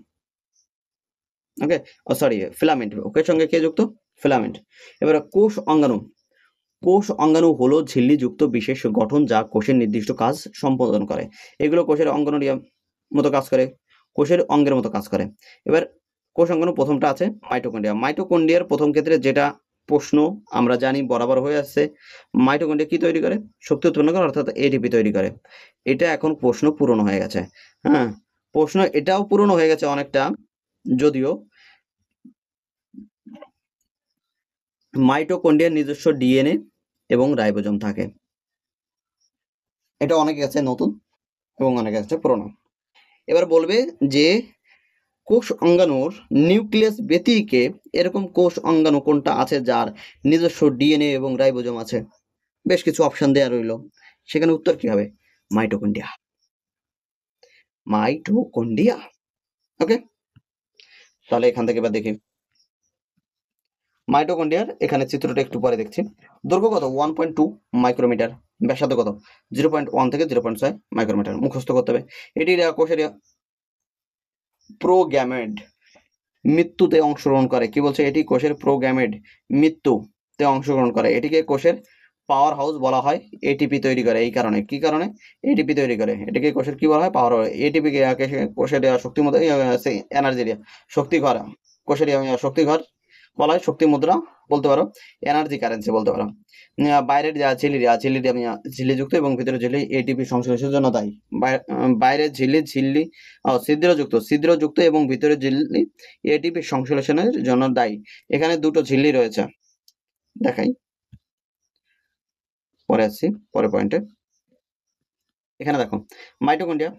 ওকে, সরি ফিলামেন্ট। হুকের সঙ্গে কে যুক্ত? ফিলামেন্ট। এবার কোষ অঙ্গাণু। কোষ অঙ্গাণু হলো ঝিল্লিযুক্ত বিশেষ গঠন, যা কোষের নির্দিষ্ট কাজ সম্পাদন করে। এগুলো কোষের অঙ্গাণুর মতো কাজ করে, কোষের অঙ্গের মতো কাজ করে। এবার কোষ অঙ্গাণু প্রথমটা আছে মাইটোকন্ড্রিয়া। মাইটোকন্ড্রিয়ার প্রথম ক্ষেত্রে যেটা প্রশ্ন আমরা জানি বরাবর হয়ে আসছে, মাইটোকন্ড্রিয়া কি তৈরি করে? শক্তি উৎপন্ন করে, অর্থাৎ এটিপি তৈরি করে। এটা এখন প্রশ্ন পূরণ হয়ে গেছে। হ্যাঁ, প্রশ্ন এটাও পূরণ হয়ে গেছে অনেকটা, যদিও মাইটোকন্ড্রিয়ার নিজস্ব ডিএনএ এবং রাইবোজোম থাকে। এটা অনেকে আছে নতুন এবং অনেকে আছে পুরনো। এবার বলবে যে কোষ অঙ্গাণুর নিউক্লিয়াস ব্যতিরেকে এরকম কোষ অঙ্গাণু কোনটা আছে যার নিজস্ব ডিএনএ এবং রাইবোজোম আছে? বেশ কিছু অপশন দেয়া রইল, সেখানে উত্তর কি হবে? মাইটোকন্ড্রিয়া। মাইটোকন্ড্রিয়া। ওকে, তাহলে এখান থেকে এবার দেখি মাইটোকন্ড্রিয়ার এখানে চিত্রটা একটু পরে দেখছি। দৈর্ঘ্য কত? 1.2 মাইক্রোমিটার। ব্যাসার্ধ কত? 0.1 থেকে 0.6 মাইক্রোমিটার। মুখস্থ করতে হবে। এটি কোষের প্রোগ্যামেড মৃত্যুতে অংশগ্রহণ করে। কি বলছে? এটি কোষের প্রোগ্যামেড মৃত্যুতে অংশগ্রহণ করে। এটিকে কোষের পাওয়ার হাউস বলা হয়। এটিপি তৈরি করে। এই কারণে, কি কারণে? এটিপি তৈরি করে। এটিকে কোষের কি বলা হয়? Power house. এটিপি কোষের শক্তিমত্তা এনার্জি শক্তিঘর, কোষের শক্তিঘর বলা হয়, শক্তি মুদ্রা বলতে পারো, এনার্জি কারেন্সি বলতে পারো। বাইরের ঝিল্লিযুক্ত এবং ভিতরে ঝিল্লি এটিপি সংশ্লেষের জন্য দায়ী। বাইরের ছিদ্রযুক্ত এবং ভিতরে ঝিল্লি এটিপি সংশ্লেষণের জন্য দায়ী। এখানে দুটো ঝিল্লি রয়েছে, দেখাই, পরে আসছি পরের পয়েন্টে। এখানে দেখো মাইটোকন্ড্রিয়া,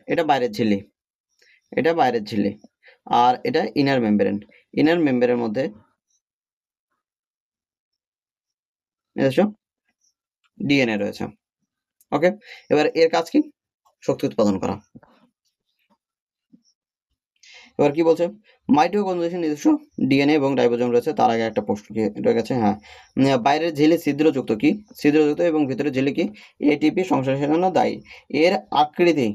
এটা বাইরের ঝিল্লি, এটা বাইরের ঝিল্লি, আর এটা ইনার মেমব্রেন। ইনার মেমব্রেনের মধ্যে ডিএনএ রয়েছে। ওকে, এবার এর কাজ কি? শক্তি উৎপাদন করা। এবার কি বলছে? মাইটোকন্ড্রিয়ার নিজস্ব ডিএনএ এবং রাইবোজোম রয়েছে। তার আগে একটা প্রশ্ন কি রয়ে গেছে? হ্যাঁ, বাইরের ঝিল্লি ছিদ্রযুক্ত, কি ছিদ্রযুক্ত, এবং ভিতরে ঝিল্লি কি এটিপি সংশ্লেষণের জন্য দায়ী। এর আকৃতি,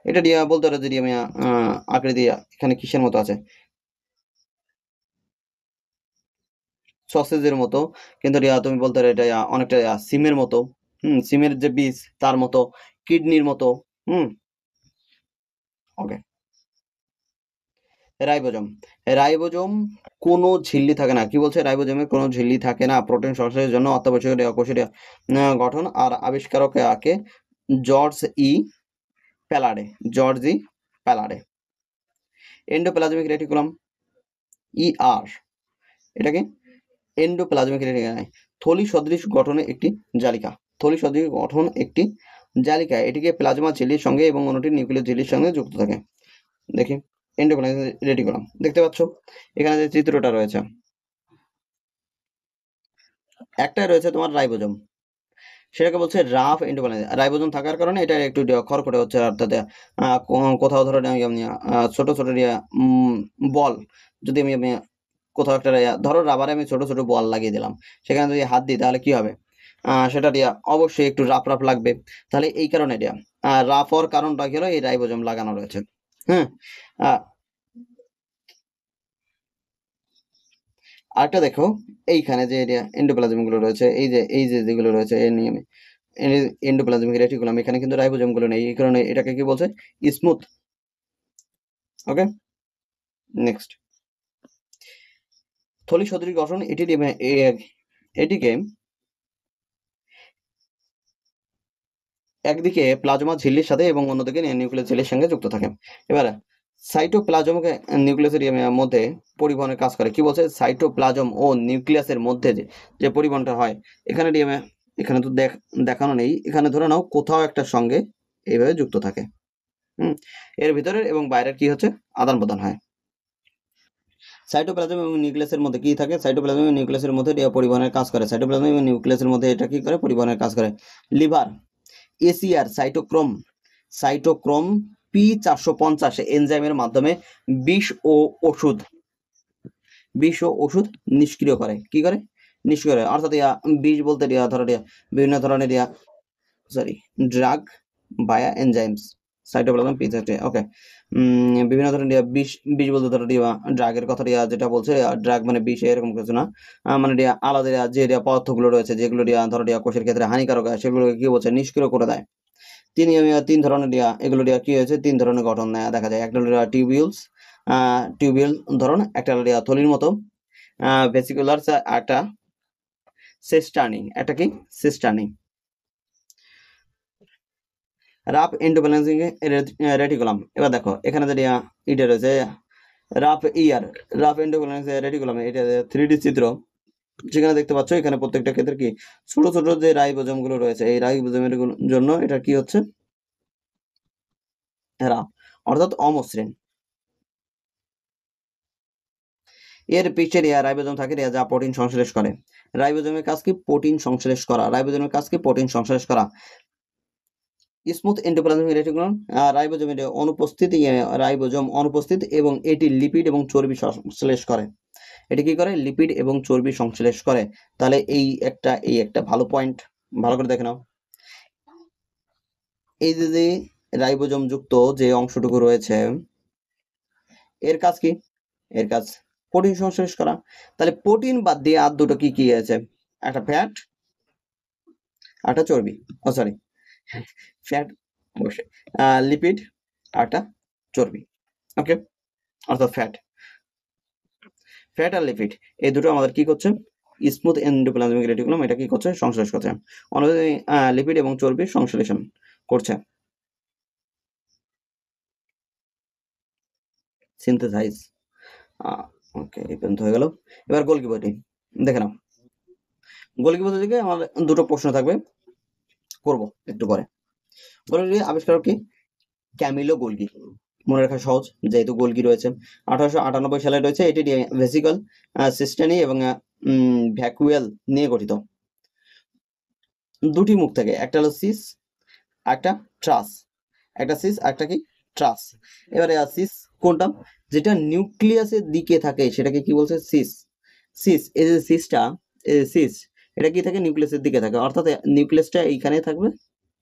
এটা বলতে পারো যদি আমি আকৃতি এখানে কিসের মতো আছে? সসেজের মতো, কিন্তু তুমি বলতে পারো এটা অনেকটা সিমের মতো। সিমের যে বীজ তার মতো, কিডনির মতো। ওকে, রাইবোজোম। রাইবোজোম কোনো ঝিল্লি থাকে না। কি বলছে? রাইবোজোমের কোনো ঝিল্লি থাকে না। প্রোটিন সংশ্লেষের জন্য অত্যাবশ্যক কোষের গঠন আর আবিষ্কারক কে জর্জ ই প্যালাডে। জর্জ ই প্যালাডে। এন্ডোপ্লাজমিক রেটিকুলাম, ER, এটা কি? এন্ডোপ্লাজমিক রেটিকুলাম, থলি সদৃশ গঠনে একটি জালিকা। থলি সদৃশ গঠন একটি জালিকা। এটিকে প্লাজমা ঝিল্লির সঙ্গে এবং অন্যটি নিউক্লিয়াস ঝিল্লির সঙ্গে যুক্ত থাকে। দেখি এন্ডোপ্লাজমিক রেটিকুলাম দেখতে পাচ্ছ এখানে যে চিত্রটা রয়েছে, একটাই রয়েছে তোমার রাইবোজোম, সেটাকে বলছে রাফ এন্ডোপ্লাজমিক। রাইবোজোম থাকার কারণে এটা একটু খড়খড়ে হচ্ছে, অর্থাৎ কোথাও ধরো ছোট ছোট বল, যদি আমি কোথাও একটা ধরো রাবারে আমি ছোট ছোট বল লাগিয়ে দিলাম, সেখানে যদি হাত দিই তাহলে কি হবে? সেটা অবশ্যই একটু রাফ রাফ লাগবে। তাহলে এই কারণে রাফ হওয়ার কারণটা কি হলো? এই রাইবোজোম লাগানো রয়েছে। হ্যাঁ, আরেকটা দেখো, এইখানে যে এন্ডোপ্লাজম গুলো রয়েছে, এই যে যেগুলো রয়েছে এন্ডোপ্লাজমিক রেটিকুলাম, এখানে কিন্তু রাইবোজোম গুলো নেই। এই কারণে এটাকে কি বলছে? স্মুথ। ওকে, নেক্সট, থলি সদৃশ গঠন। এটিকে একদিকে প্লাজমা ঝিল্লির সাথে এবং অন্যদিকে নিউক্লিয়াস ঝিল্লির সঙ্গে যুক্ত থাকে। এবার সাইটোপ্লাজমকে নিউক্লিয়াসের মধ্যে পরিবহনের কাজ করে। কি বলছে? সাইটোপ্লাজম ও নিউক্লিয়াসের মধ্যে যে পরিবহনটা হয়, এখানে এখানে তো দেখানো নেই, এখানে ধরে নাও কোথাও একটা সঙ্গে এইভাবে যুক্ত থাকে। এর ভিতরের এবং বাইরের কি হচ্ছে? আদান প্রদান হয়। সাইটোপ্লাজম এবং নিউক্লিয়াসের মধ্যে কি থাকে? সাইটোপ্লাজম এবং নিউক্লিয়াসের মধ্যে পরিবহনের কাজ করে। সাইটোপ্লাজম এবং নিউক্লিয়াসের মধ্যে এটা কি করে? পরিবহনের কাজ করে। লিভার এসিআর সাইটোক্রোম P450 এনজাইমের মাধ্যমে বিষ ও ওষুধ নিষ্ক্রিয় করে। কি করে? নিষ্ক্রিয় করে। অর্থাৎ বিষ বলতে ধরো বিভিন্ন ধরনের ড্রাগ বায়া এনজাইমস, সাইটোপ্লাজম P450। ওকে, বিভিন্ন ধরনের বিষ বলতে ধরো ড্রাগের কথা যেটা বলছে, ড্রাগ মানে বিষ এরকম কিছু না, মানে আলাদা যে পদার্থগুলো রয়েছে যেগুলো ধরো কোষের ক্ষেত্রে হানিকারক হয়, সেগুলোকে কি বলছে? নিষ্ক্রিয় করে দেয়। তিন ধরনের এগুলো কি হয়েছে? তিন ধরনের গঠন দেখা যায়। একটা হলো টিউবিউল ধরন, একটা হলো থলির মতো ভেসিকুলার, একটা সিস্টার্নি। একটা কি? সিস্টার্নি। Rough endoplasmic reticulum. এবার দেখো এখানে যে এটা রয়েছে রাফ এন্ডোপ্লাজমিক রেটিকুলাম, এটা 3D চিত্র। যেখানে দেখতে পাচ্ছ এখানে প্রত্যেকটা ক্ষেত্রে কি ছোট ছোট যে রাইবোজোম গুলো রয়েছে, এই রাইবোজোমের জন্য এটা কি হচ্ছে রা, অর্থাৎ অমসৃণ। এর পিছের রাইবোজোম থাকে যা প্রোটিন সংশ্লেষ করে। রাইবোজোমের কাজ কি? প্রোটিন সংশ্লেষ করা। রাইবোজোমের কাজ কি? প্রোটিন সংশ্লেষ করা। স্মুথ এন্ডোপ্লাজমিক রেটিকুলাম রাইবোজোমের অনুপস্থিতি, রাইবোজোম অনুপস্থিত এবং এটি লিপিড এবং চর্বি সংশ্লেষ করে। এটি কি করে? লিপিড এবং চর্বি সংশ্লেষ করে। তাহলে এই একটা ভালো পয়েন্ট, ভালো করে দেখে নাও। এই যে রাইবোজোম যুক্ত যে অংশটুকু রয়েছে এর কাজ কি? এর কাজ প্রোটিন সংশ্লেষ করা। তাহলে প্রোটিন বাদ দিয়ে আর দুটো কি কি আছে? একটা ফ্যাট, একটা চর্বি, ও সরি ফ্যাট অবশ্যই, লিপিড, একটা চর্বি। ওকে, অর্থাৎ ফ্যাট আর লিপিড এই দুটো আমাদের কি করছে? স্মুথ এন্ডোপ্লাজমিক রেটিকুলাম এটা কি করছে? সংশ্লেষ করছে। অনুযায়ী লিপিড এবং চর্বি সংশ্লেষণ করছে, সিনথেসাইজ। ওকে, এই পর্যন্ত হয়ে গেল। এবার গোলকি বডি দেখে নাও। গোলকি বডি থেকে আমাদের দুটো প্রশ্ন থাকবে, করব একটু পরে। গোলকি আবিষ্কারক কি? ক্যামিলো গোলকি। মনে রাখা সহজ, যেহেতু গোলকি রয়েছে 1898 সালে রয়েছে। এটি ভেসিকল সিস্টেনি এবং ভ্যাকুয়াল নিয়ে গঠিত। দুটি মুখ থাকে, একটা হলো সিস, একটা ট্রাস। একটা সিস, একটা কি ট্রাস। এবারে সিস কোনটা? যেটা নিউক্লিয়াসের দিকে থাকে সেটাকে কি বলছে? সিস। সিস, এই যে সিসটা, সিস এটা কি থাকে? নিউক্লিয়াসের দিকে থাকে, অর্থাৎ নিউক্লিয়াসটা এইখানে থাকবে,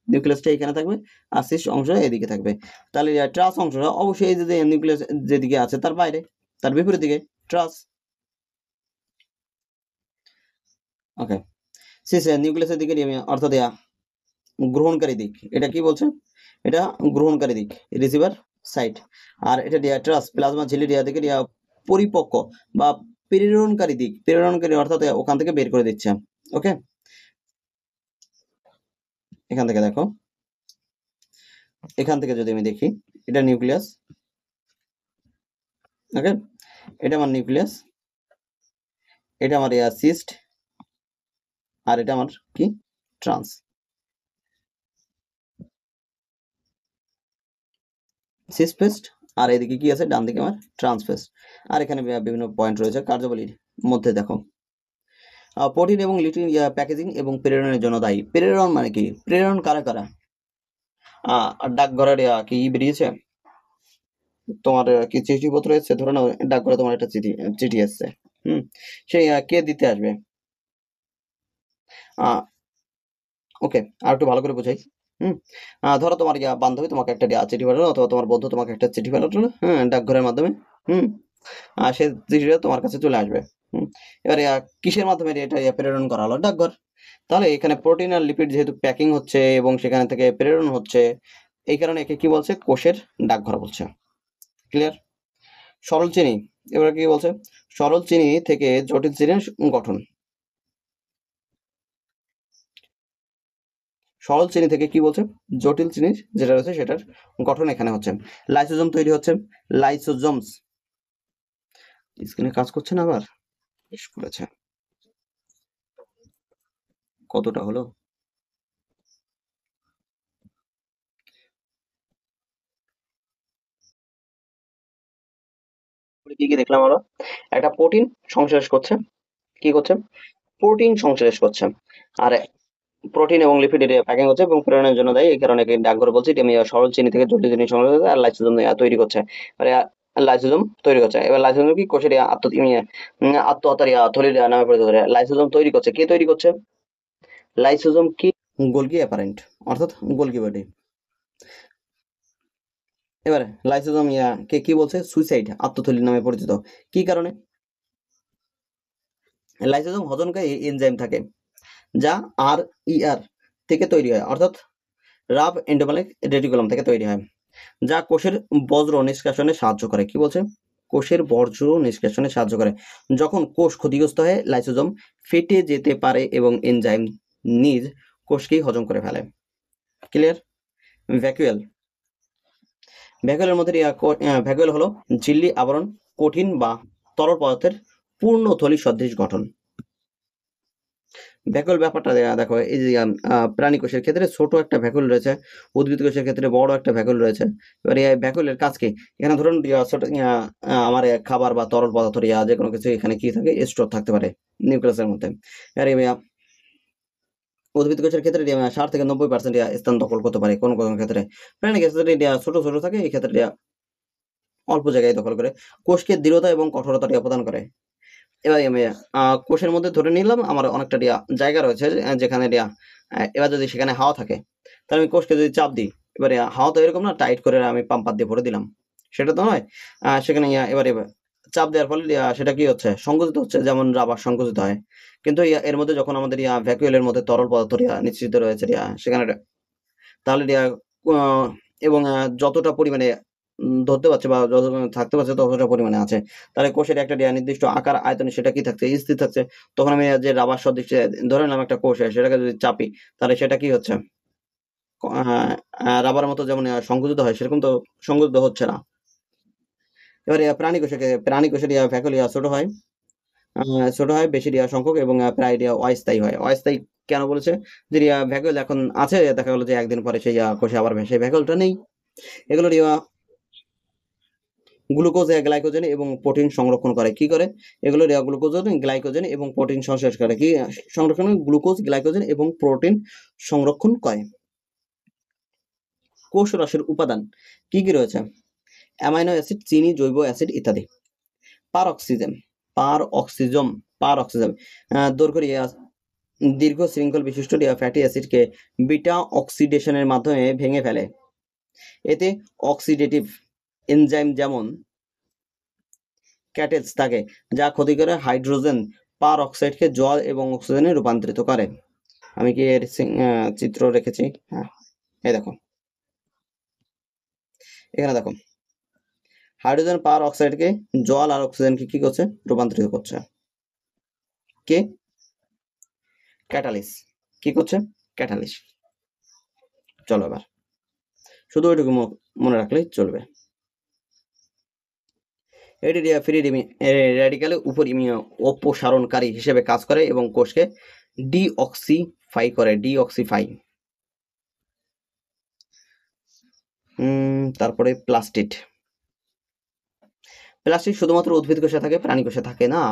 নিউক্লিয়াসটা এখানে থাকবে আর সিস অংশ এদিকে থাকবে। তাহলে ট্রাস অংশটা অবশ্যই এই যে নিউক্লিয়াস যেদিকে আছে তার বাইরে, তার বিপরীত দিকে ট্রাস। ওকে, সিস নিউক্লিয়াসের দিকে অর্থাৎ গ্রহণকারী দিক। এটা কি বলছে? এটা গ্রহণকারী দিক, রিসিভার সাইড। আর এটা ট্রাস প্লাজমা ঝিল্লি দিকে পরিপক্ক বা প্রেরণকারী দিক, প্রেরণকারী অর্থাৎ ওখান থেকে বের করে দিচ্ছে। ওকে, এখান থেকে দেখো, এখান থেকে যদি আমি দেখি এটা নিউক্লিয়াস। ওকে, এটা আমার নিউক্লিয়াস, এটা আমার সিস্ট, আর এটা আমার কি ট্রান্স। সিসফেস্ট, আর এদিকে কি আছে? ডান দিকে আমার ট্রান্সফেস্ট। আর এখানে বিভিন্ন পয়েন্ট রয়েছে কার্যাবলীর মধ্যে। দেখো, প্রোটিন এবং লিটিন প্যাকেজিং এবং প্রেরণের জন্য দায়ী। প্রেরণ মানে কি? প্রেরণ কারা কারা? ডাকঘরের কি বেরিয়েছে তোমার, কি চিঠিপত্র এসছে, ধরে নাও ডাকঘরে তোমার একটা চিঠি চিঠি এসছে। সেই কে দিতে আসবে? ওকে, আর একটু ভালো করে বোঝাই। হুম ধরো তোমার বান্ধবী তোমাকে একটা চিঠি পাঠালো, অথবা তোমার বন্ধু তোমাকে একটা চিঠি পাঠালো, ডাকঘরের মাধ্যমে। হুম সে চিঠিটা তোমার কাছে চলে আসবে। এবারে কিসের মাধ্যমে এটা প্রেরণ করা হলো? ডাকঘর। তাহলে এখানে প্রোটিন আর লিপিড যেহেতু প্যাকিং হচ্ছে এবং সেখানে থেকে প্রেরণ হচ্ছে, এই কারণে একে কি বলছে? কোষের ডাকঘর বলছে। ক্লিয়ার? সরল চিনি, এবার কি বলছে? সরল চিনি থেকে জটিল চিনির গঠন। সরল চিনি থেকে কি বলছে? জটিল চিনির যেটা রয়েছে সেটার গঠন এখানে হচ্ছে। লাইসোজোম তৈরি হচ্ছে, লাইসোজোমস। স্ক্রিনে কাজ করছে না আবার? বেশ করেছে। কতটা হলো? কি কি দেখলাম আমরা? একটা প্রোটিন সংশ্লেষ করছে, কি করছে? প্রোটিন সংশ্লেষ করছে। আর প্রোটিন এবং লিপিড প্যাকিং হচ্ছে এবং প্রেরণের জন্য দায়ী, এই কারণে ডাকঘর বলছি। এটি আমি সরল চিনি থেকে জটিল চিনি সংশ্লেষ করছে আর লাইসোজোম তৈরি করছে, মানে লাইসোজোম তৈরি করছে। এবার লাইসোজোম কি? কোষের আত্মহত্যার থলির নামে পরিচিত। লাইসোজোম তৈরি করছে, কে তৈরি করছে? লাইসোজোম কি? গোলগি অ্যাপারেন্ট, অর্থাৎ গোলগি বডি। এবারে লাইসোজোম কে কি বলছে? সুইসাইড, আত্মথলি নামে পরিচিত। কি কারণে? লাইসোজোম হজনকারী এনজাইম থাকে যা আর থেকে তৈরি হয়, অর্থাৎ রাব এন্ডোপ্লাজমিক রেটিকুলাম থেকে তৈরি হয়, যা কোষের বজ্র নিষ্কাশনে সাহায্য করে। কি বলছে? কোষের বর্জ্য নিষ্কাশনে সাহায্য করে। যখন কোষ ক্ষতিগ্রস্ত হয় লাইসোজোম ফেটে যেতে পারে এবং এনজাইম নিজ কোষকেই হজম করে ফেলে। ক্লিয়ার? ভ্যাকুয়াল, ভ্যাকুয়ালের মধ্যে ভ্যাকুয়াল হলো ঝিল্লি আবরণ কঠিন বা তরল পদার্থের পূর্ণ থলি সদৃশ গঠন। ভ্যাকুয়াল ব্যাপারটা দেখো, এই যে প্রাণী কোষের ক্ষেত্রে ছোট একটা ভ্যাকুয়াল রয়েছে, উদ্ভিদ কোষের ক্ষেত্রে বড় একটা ভ্যাকুয়াল রয়েছে। এবার এই ভ্যাকুয়ালের কাজ কি? এখানে ধরুন ছোট আমার খাবার বা তরল পদার্থ যে কোনো কিছু এখানে কি থাকে, স্টোর থাকতে পারে নিউক্লিয়াসের মধ্যে। আর উদ্ভিদ কোষের ক্ষেত্রে 60 থেকে 90% স্থান দখল করতে পারে কোন কোন ক্ষেত্রে। প্রাণী ক্ষেত্রে ছোট ছোট থাকে, এই ক্ষেত্রে অল্প জায়গায় দখল করে। কোষকে দৃঢ়তা এবং কঠোরতা প্রদান করে। এবার আমি কোষের মধ্যে ধরে নিলাম আমার অনেকটা জায়গা রয়েছে যেখানে এবার যদি সেখানে হাওয়া থাকে, তাহলে আমি কোষকে যদি চাপ দিই, এবারে হাওয়া তো এরকম না টাইট করে আমি পাম্পার দিয়ে ভরে দিলাম, সেটা তো নয়। সেখানে এবার চাপ দেওয়ার ফলে সেটা কি হচ্ছে, সংকুচিত হচ্ছে, যেমন রাবার সংকুচিত হয়। কিন্তু এর মধ্যে যখন আমাদের ভ্যাকুয়ালের মধ্যে তরল পদার্থ নিশ্চিত রয়েছে সেখানে, তাহলে এবং যতটা পরিমাণে ধরতে পারছে বা যত থাকতে পারছে ততটা পরিমাণে আছে, তাহলে কোষের একটা নির্দিষ্ট আকার আয়তনে সেটা কি থাকছে, স্থির থাকছে। তখন আমি যে রাবার সদৃশ ধরে নিলাম একটা কোষে, সেটাকে যদি চাপি, তাহলে সেটা কি হচ্ছে, রাবার মতো যেমন সংকুচিত হয়, সেরকম তো সংকুচিত হচ্ছে না। এবার প্রাণী কোষের ভ্যাকুয়াল ছোট হয় বেশি সংখ্যক এবং প্রায় অস্থায়ী হয়। অস্থায়ী কেন বলেছে, যে ভ্যাকুয়াল এখন আছে, দেখা গেলো যে একদিন পরে সেই কোষে আবার সেই ভ্যাকুয়ালটা নেই। এগুলো গ্লুকোজ, গ্লাইকোজেন এবং প্রোটিন সংরক্ষণ করে। কি করে এগুলো? গ্লুকোজ, গ্লাইকোজেন এবং প্রোটিন সংশ্লেষ করে। কি সংরক্ষণ? গ্লুকোজ, গ্লাইকোজেন এবং প্রোটিন সংরক্ষণ করে। কোষ রসের উপাদান কি কি রয়েছে? অ্যামাইনো অ্যাসিড, চিনি, জৈব অ্যাসিড ইত্যাদি। পার অক্সিজম দৈর্ঘ্য দীর্ঘ শৃঙ্খল বিশিষ্ট ফ্যাটি অ্যাসিডকে বিটা অক্সিডেশনের মাধ্যমে ভেঙে ফেলে। এতে অক্সিডেটিভ এনজাইম যেমন ক্যাটেলস থাকে, যা ক্ষতি করে হাইড্রোজেন পার অক্সাইডকে জল এবং অক্সিজেনে রূপান্তরিত করে। আমি কি এর চিত্র রেখেছি? হ্যাঁ, এই দেখো, এখানে দেখো, হাইড্রোজেন পার অক্সাইডকে জল আর অক্সিজেনকে কি করছে, রূপান্তরিত করছে। কে? ক্যাটালিস। কি করছে? ক্যাটালিস। চলো এবার শুধু ওইটুকু মনে রাখলেই চলবে। এটি ফ্রি রেডিক্যালে অপসারণকারী হিসেবে কাজ করে এবং কোষকে ডিঅক্সিফাই। তারপরে প্লাস্টিড শুধুমাত্র উদ্ভিদ কোষে থাকে, প্রাণী কোষে থাকে না।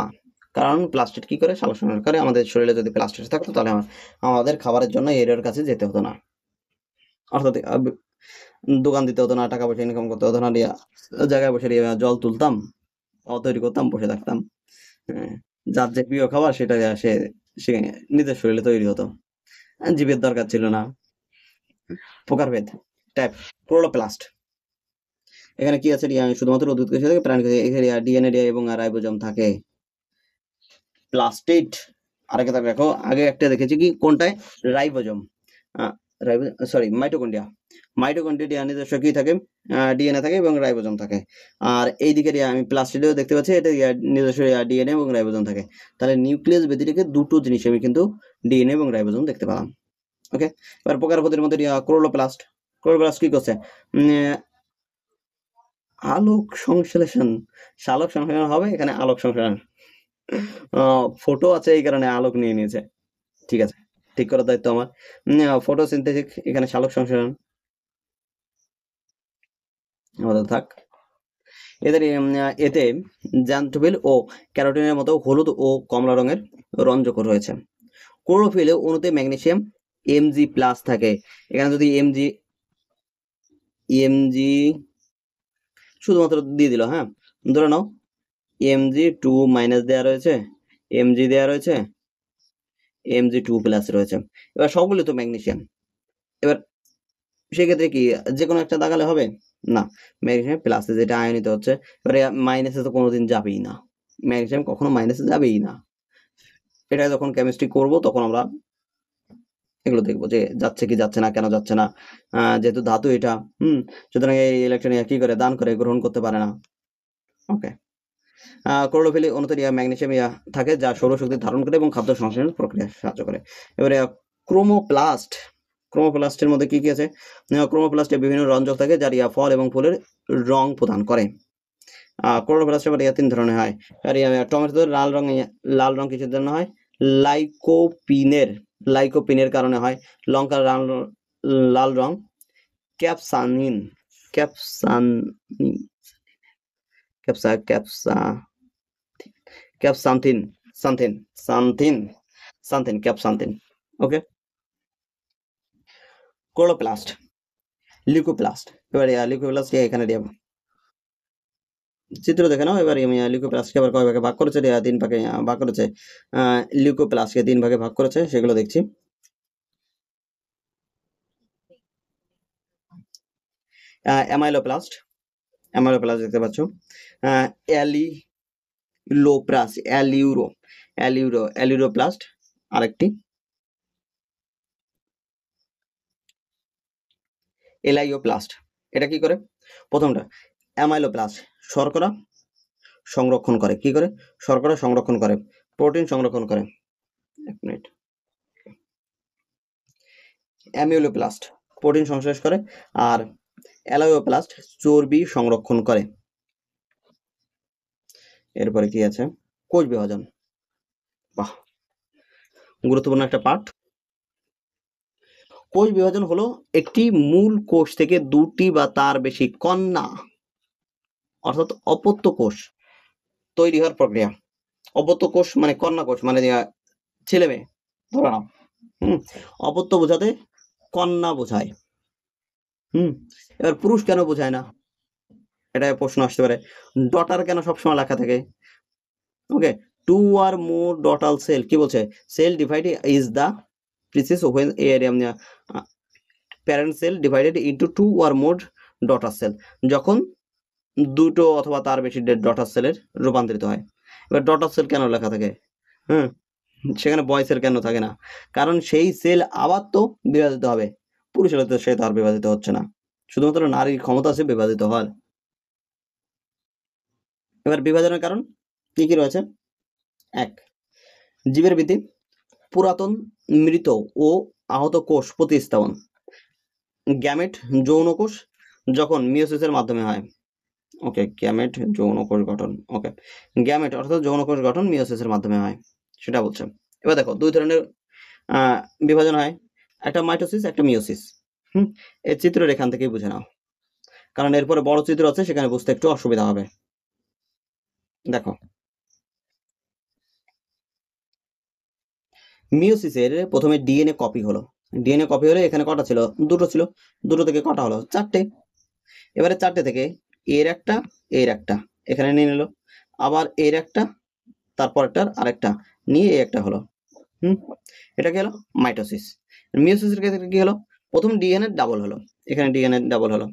কারণ প্লাস্টিড কি করে, সালোকসংশ্লেষণ করে। আমাদের শরীরে যদি প্লাস্টিড থাকতো, তাহলে আমাদের খাবারের জন্য এর কাছে যেতে হতো না, অর্থাৎ দোকান দিতে হতো না, টাকা পয়সা ইনকাম করতে হতো না, জায়গায় বসে জল তুলতাম, তৈরি করতাম, বসে থাকতাম। যার যে প্রিয় খাবার সেটা সে নিজের শরীরে তৈরি হতো, জীবের দরকার ছিল না। প্রকারভেদ টাইপ ক্লোরোপ্লাস্ট। এখানে কি আছে? শুধুমাত্র উদ্ভিদ কোষে থাকে, প্রাণী কোষে এখানে ডিএনএ এবং রাইবোজোম থাকে। প্লাস্টিড আরেকটা দেখো, আগে একটা দেখেছি কি, কোনটায়? রাইবোজোম, মাইটোকন্ড্রিয়া নিজস্ব কি থাকে, ডিএনএ থাকে এবং রাইবোজোম থাকে। আর এইদিকে আমি প্লাস্টিডেও দেখতে পাচ্ছি, এটা নিজস্ব ডিএনএ এবং রাইবোজোম থাকে। তাহলে নিউক্লিয়াস ব্যতিরেকে দুটো জিনিস আমি কিন্তু ডিএনএ এবং রাইবোজোম দেখতে পেলাম। ওকে, এবার প্রকারভেদের মধ্যে ক্লোরোপ্লাস্ট কি করছে? আলোক সংশ্লেষণ। সালোক সংশ্লেষণ হবে, এখানে আলোক সংশ্লেষণ ফটো আছে, এই কারণে আলোক নিয়ে নিয়েছে। ঠিক আছে, ঠিক করার দায়িত্ব আমার। ফটোসিনথেটিক, এখানে সালোক সংশ্লেষণ আমাদের থাক। এতে জ্যান্থোফিল ও ক্যারোটিনের মতো হলুদ ও কমলা রঙের রঞ্জক রয়েছে। ক্লোরোফিলে অণুতে ম্যাগনেসিয়াম Mg+ থাকে। এখানে যদি এমজি শুধুমাত্র দিয়ে দিল, হ্যাঁ, ধরে নাও Mg2- দেওয়া রয়েছে, Mg দেওয়া রয়েছে, Mg2+ রয়েছে। এবার সবগুলো তো ম্যাগনেসিয়াম। এবার সেক্ষেত্রে কি যে কোনো একটা দাগালে হবে না, ম্যাগনেসিয়াম প্লাসে যেটা আয়নিত হচ্ছে, এবারে মাইনাসে তো কোনোদিন যাবেই না, ম্যাগনেসিয়াম কখনো মাইনাসে যাবেই না। এটা যখন কেমিস্ট্রি করব তখন আমরা এগুলো দেখবো যে যাচ্ছে কি যাচ্ছে না, কেন যাচ্ছে না, যেহেতু ধাতু এটা, সুতরাং এই ইলেকট্রন কি করে দান করে, গ্রহণ করতে পারে না। ওকে, ক্লোরোফিল অণুতে ম্যাগনেসিয়াম থাকে, যা সৌরশক্তি ধারণ করে এবং খাদ্য সংশ্লেষণ প্রক্রিয়া সাহায্য করে। এবারে ক্রোমোপ্লাস্টের মধ্যে কি কি আছে? ক্রোমোপ্লাস্টে বিভিন্ন রঞ্জক থাকে, যার ফল এবং ফুলের রং প্রদান করে। ক্লোরোপ্লাস্ট আবার 3 ধরনের হয়। আর টমেটো লাল রং কিসের জন্য হয়? লাইকোপিনের কারণে হয় লঙ্কার লাল রং। ক্যাপসানিন ক্যাপসানিন ক্যাপসা ক্যাপসান্থিন সান্থিন সান্থিন সান্থিন ক্যাপসান্থিন। ওকে, ক্লোরোপ্লাস্ট, লিউকোপ্লাস্ট। এবার লিউকোপ্লাস্ট এখানে দিয়ে চিত্র দেখে নাও। এবার আমি লিউকোপ্লাস্টকে আবার কয় ভাগে ভাগ করেছে, 3 ভাগে ভাগ করেছে। লিউকোপ্লাস্টকে 3 ভাগে ভাগ করেছে, সেগুলো দেখছি। অ্যামাইলোপ্লাস্ট দেখতে পাচ্ছ। অ্যালিউরোপ্লাস্ট আরেকটি। এলাইওপ্লাস্ট, এটা কি করে? প্রথমটা অ্যামাইলোপ্লাস্ট শর্করা সংরক্ষণ করে। কি করে? শর্করা সংরক্ষণ করে, প্রোটিন সংরক্ষণ করে। এক মিনিট। অ্যামিউলোপ্লাস্ট প্রোটিন সংশ্লেষ করে, আর এলাইওপ্লাস্ট চর্বি সংরক্ষণ করে। এরপরে কি আছে? কোষ বিভাজন। বাহ, গুরুত্বপূর্ণ একটা পার্ট। কোষ বিভাজন হলো একটি মূল কোষ থেকে 2টি বা তার বেশি কন্যা অর্থাৎ অপত্য কোষ তৈরি হওয়ার প্রক্রিয়া। অপত্য কোষ মানে কন্যা কোষ, মানে ছেলে মেয়ে ধরে নাও। অপত্য বোঝাতে কন্যা বোঝায়। এবার পুরুষ কেন বোঝায় না, এটা প্রশ্ন আসতে পারে। ডটার কেন সবসময় লেখা থাকে? ওকে, 2 or more daughter cell, কি বলছে? Cell divide is the process when parent cell divided into 2 or more daughter cell, যখন 2টো অথবা তার বেশি ডটার সেলের রূপান্তরিত হয়। এবার ডটার সেল কেন লেখা থাকে? সেখানে বয় সেল কেন থাকে না? কারণ সেই সেল আবার তো বিভাজিত হবে, পুরুষের তো সে তো আর বিভাজিত হচ্ছে না, শুধুমাত্র নারীর ক্ষমতা আছে বিভাজিত হওয়ার। এবার বিভাজনের কারণ কি কি রয়েছে? 1, জীবের বৃদ্ধি, পুরাতন মৃত ও আহত কোষ প্রতিস্থাপন, গ্যামেট যৌন কোষ যখন মিওসিসের মাধ্যমে হয়। ওকে, গ্যামেট যৌন কোষ গঠন। ওকে, গ্যামেট অর্থাৎ যৌন কোষ গঠন মিওসিসের মাধ্যমে হয়, সেটা বলছে। এবার দেখো 2 ধরনের বিভাজন হয়, একটা মাইটোসিস, একটা মিওসিস। এই চিত্রের এখান থেকেই বুঝে নাও, কারণ এরপরে বড় চিত্র আছে, সেখানে বুঝতে একটু অসুবিধা হবে। দেখো, মিওসিসের প্রথমে ডিএনএ কপি হলো। ডিএনএ কপি হলে এখানে কটা ছিল? 2টো ছিল। 2টো থেকে কটা হলো? 4টে। এবারে 4টে থেকে এর একটা এখানে নিয়ে নিল, আবার এর একটা, তারপরটার আরেকটা নিয়ে একটা হলো। এটা কি হলো? মাইটোসিস। মিওসিসের ক্ষেত্রে কি হলো? প্রথম ডিএনএ ডাবল হলো, এখানে ডিএনএ ডাবল হলো,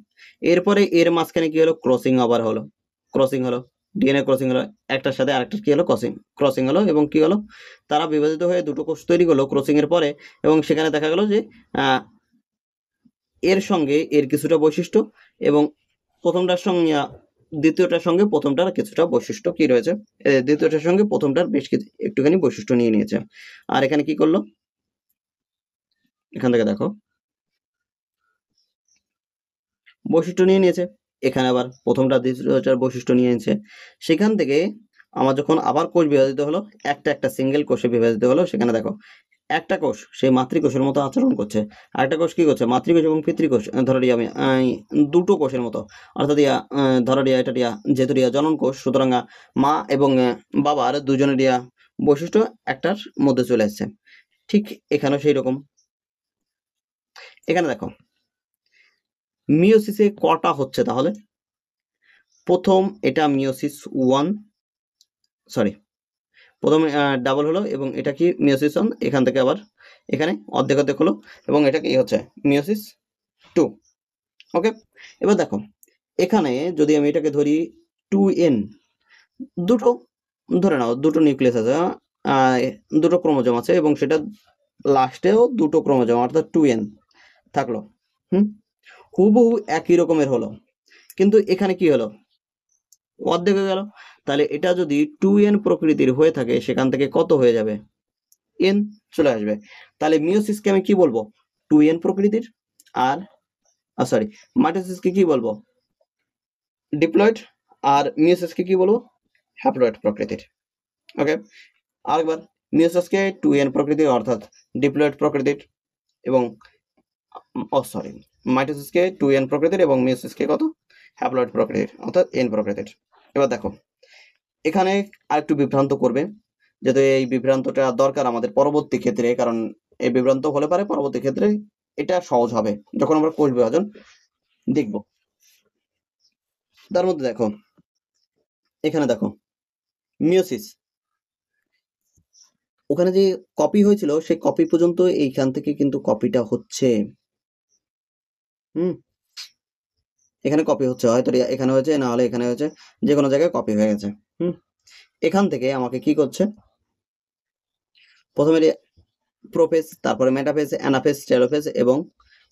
এরপরে এর মাঝখানে কি হলো? ক্রসিং আবার হলো, ডিএনএ ক্রসিং হলো, একটার সাথে আরেকটা কি হলো? ক্রসিং হলো, এবং কি হলো? তারা বিভাজিত হয়ে 2টো কোষ তৈরি করলো ক্রসিং এর পরে, এবং সেখানে দেখা গেল যে এর সঙ্গে এর কিছুটা বৈশিষ্ট্য, এবং প্রথমটার সঙ্গে দ্বিতীয়টার সঙ্গে প্রথমটার কিছুটা বৈশিষ্ট্য কি রয়েছে, দ্বিতীয়টার সঙ্গে প্রথমটার বেশ কিছু একটুখানি বৈশিষ্ট্য নিয়ে নিয়েছে। আর এখানে কি করলো? এখান থেকে দেখো, বৈশিষ্ট্য নিয়ে নিয়েছে, এখানে আবার প্রথমটা দ্বিতীয়টার বৈশিষ্ট্য নিয়ে নিয়েছে। সেখান থেকে আমার যখন আবার কোষ বিভাজিত হলো, একটা সিঙ্গেল কোষে বিভাজিত হলো, সেখানে দেখো একটা কোষ সেই মাতৃকোষের মতো আচরণ করছে, আরেকটা কোষ কি করছে? মাতৃকোষ এবং পিতৃকোষ, ধরো আমি 2টো কোষের মতো, অর্থাৎ ধরো এটা যেহেতু জনন কোষ, সুতরাং মা এবং বাবার দুজনের বৈশিষ্ট্য একটার মধ্যে চলে আসছে। ঠিক এখানেও সেই রকম। এখানে দেখো মিওসিসে কটা হচ্ছে তাহলে? প্রথম এটা মিওসিস 1, সরি, প্রথমে ডাবল হলো, এবং এটা কি? মিওসিস 1। এখান থেকে আবার এখানে অর্ধেক হলো, এবং এটা কি হচ্ছে? মিওসিস 2। ওকে, এবার দেখো এখানে যদি আমি এটাকে ধরি 2n, দুটো ধরে নাও, 2টো নিউক্লিয়াস আছে, 2টো ক্রোমোজোম আছে, এবং সেটা লাস্টেও 2টো ক্রোমোজোম, অর্থাৎ 2n থাকলো। হুবহু একই রকমের হলো, কিন্তু এখানে কি হলো? অর্ধেক হয়ে গেল। তাহলে এটা যদি 2n প্রকৃতির হয়ে থাকে, সেখান থেকে কত হয়ে যাবে? n চলে আসবে। তাহলে মিওসিসকে আমি কি বলবো? 2n প্রকৃতির। আর সরি, মাইটোসিসকে কি বলবো? ডিপ্লয়েড। আর মিওসিসকে কি বলবো? হ্যাপ্লয়েড প্রকৃতির। ওকে, আরেকবার, মিওসিসকে 2n প্রকৃতির অর্থাৎ ডিপ্লয়েড প্রকৃতির এবং মাইটোসিসকে 2n প্রকৃতির এবং মিওসিসকে কত হ্যাপ্লয়েড প্রকৃতির অর্থাৎ n প্রকৃতির। এবার দেখো এখানে আরেকটু বিভ্রান্ত করবে, যেহেতু এই বিভ্রান্তটা দরকার আমাদের পরবর্তী ক্ষেত্রে, কারণ এই বিভ্রান্ত হলে পারে পরবর্তী ক্ষেত্রে এটা সহজ হবে যখন আমরা কোষ বিভাজন দেখব। তার মধ্যে দেখো এখানে দেখো মিওসিস, ওখানে যে কপি হয়েছিল সেই কপি পর্যন্ত এইখান থেকে কিন্তু কপিটা হচ্ছে। এখানে কপি হচ্ছে, হয়তো এখানে হয়েছে, না হলে এখানে হয়েছে, যে কোনো জায়গায় কপি হয়ে গেছে। এখান থেকে আমাকে কি করছে, প্রথমে প্রোফেজ, তারপরে মেটাফেজ, অ্যানাফেজ, টেলোফেজ এবং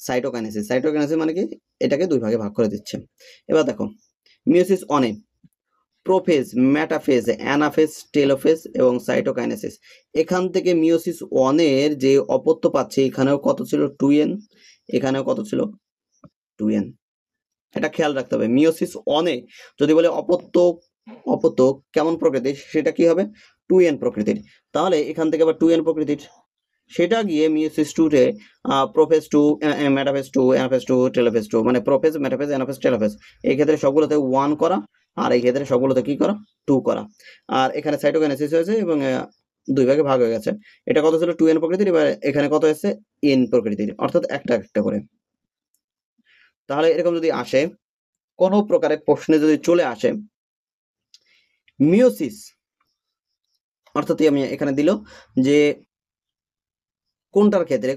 সাইটোকাইনেসিস। সাইটোকাইনেসিস মানে কি, এটাকে দুই ভাগে ভাগ করে দিচ্ছে। এবার দেখো মিওসিস অনে প্রোফেজ, মেটাফেজ, অ্যানাফেজ, টেলোফেজ এবং সাইটোকাইনেসিস। এখান থেকে মিওসিস ওয়ানের যে অপত্য পাচ্ছে, এখানেও কত ছিল 2n, এখানেও কত ছিল 2n। এটা খেয়াল রাখতে হবে। মিওসিস ওয়ানে যদি বলে অপত্য কেমন প্রকৃতির, সেটা কি হবে 2n প্রকৃতির। তাহলে এখান থেকে আবার 2n প্রকৃতির, সেটা গিয়ে মিওসিস 2 তে প্রোফেজ 2, মেটাফেজ 2, অ্যানাফেজ 2, টেলোফেজ 2, মানে প্রোফেজ, মেটাফেজ, অ্যানাফেজ, টেলোফেজ, এই ক্ষেত্রে সবগুলোতে 1 করা, আর এই ক্ষেত্রে সবগুলোতে কি করা 2 করা। আর এখানে সাইটোকাইনেসিস হয়েছে এবং দুই ভাগে ভাগ হয়ে গেছে। এটা কত ছিল 2n প্রকৃতির, এবার এখানে কত হয়েছে n প্রকৃতির, অর্থাৎ একটা একটা করে। তাহলে এরকম যদি আসে, কোনো প্রকারের প্রশ্নে যদি চলে আসে মিওসিস, অর্থাৎ আমি এখানে দিল যে কোনটার ক্ষেত্রে,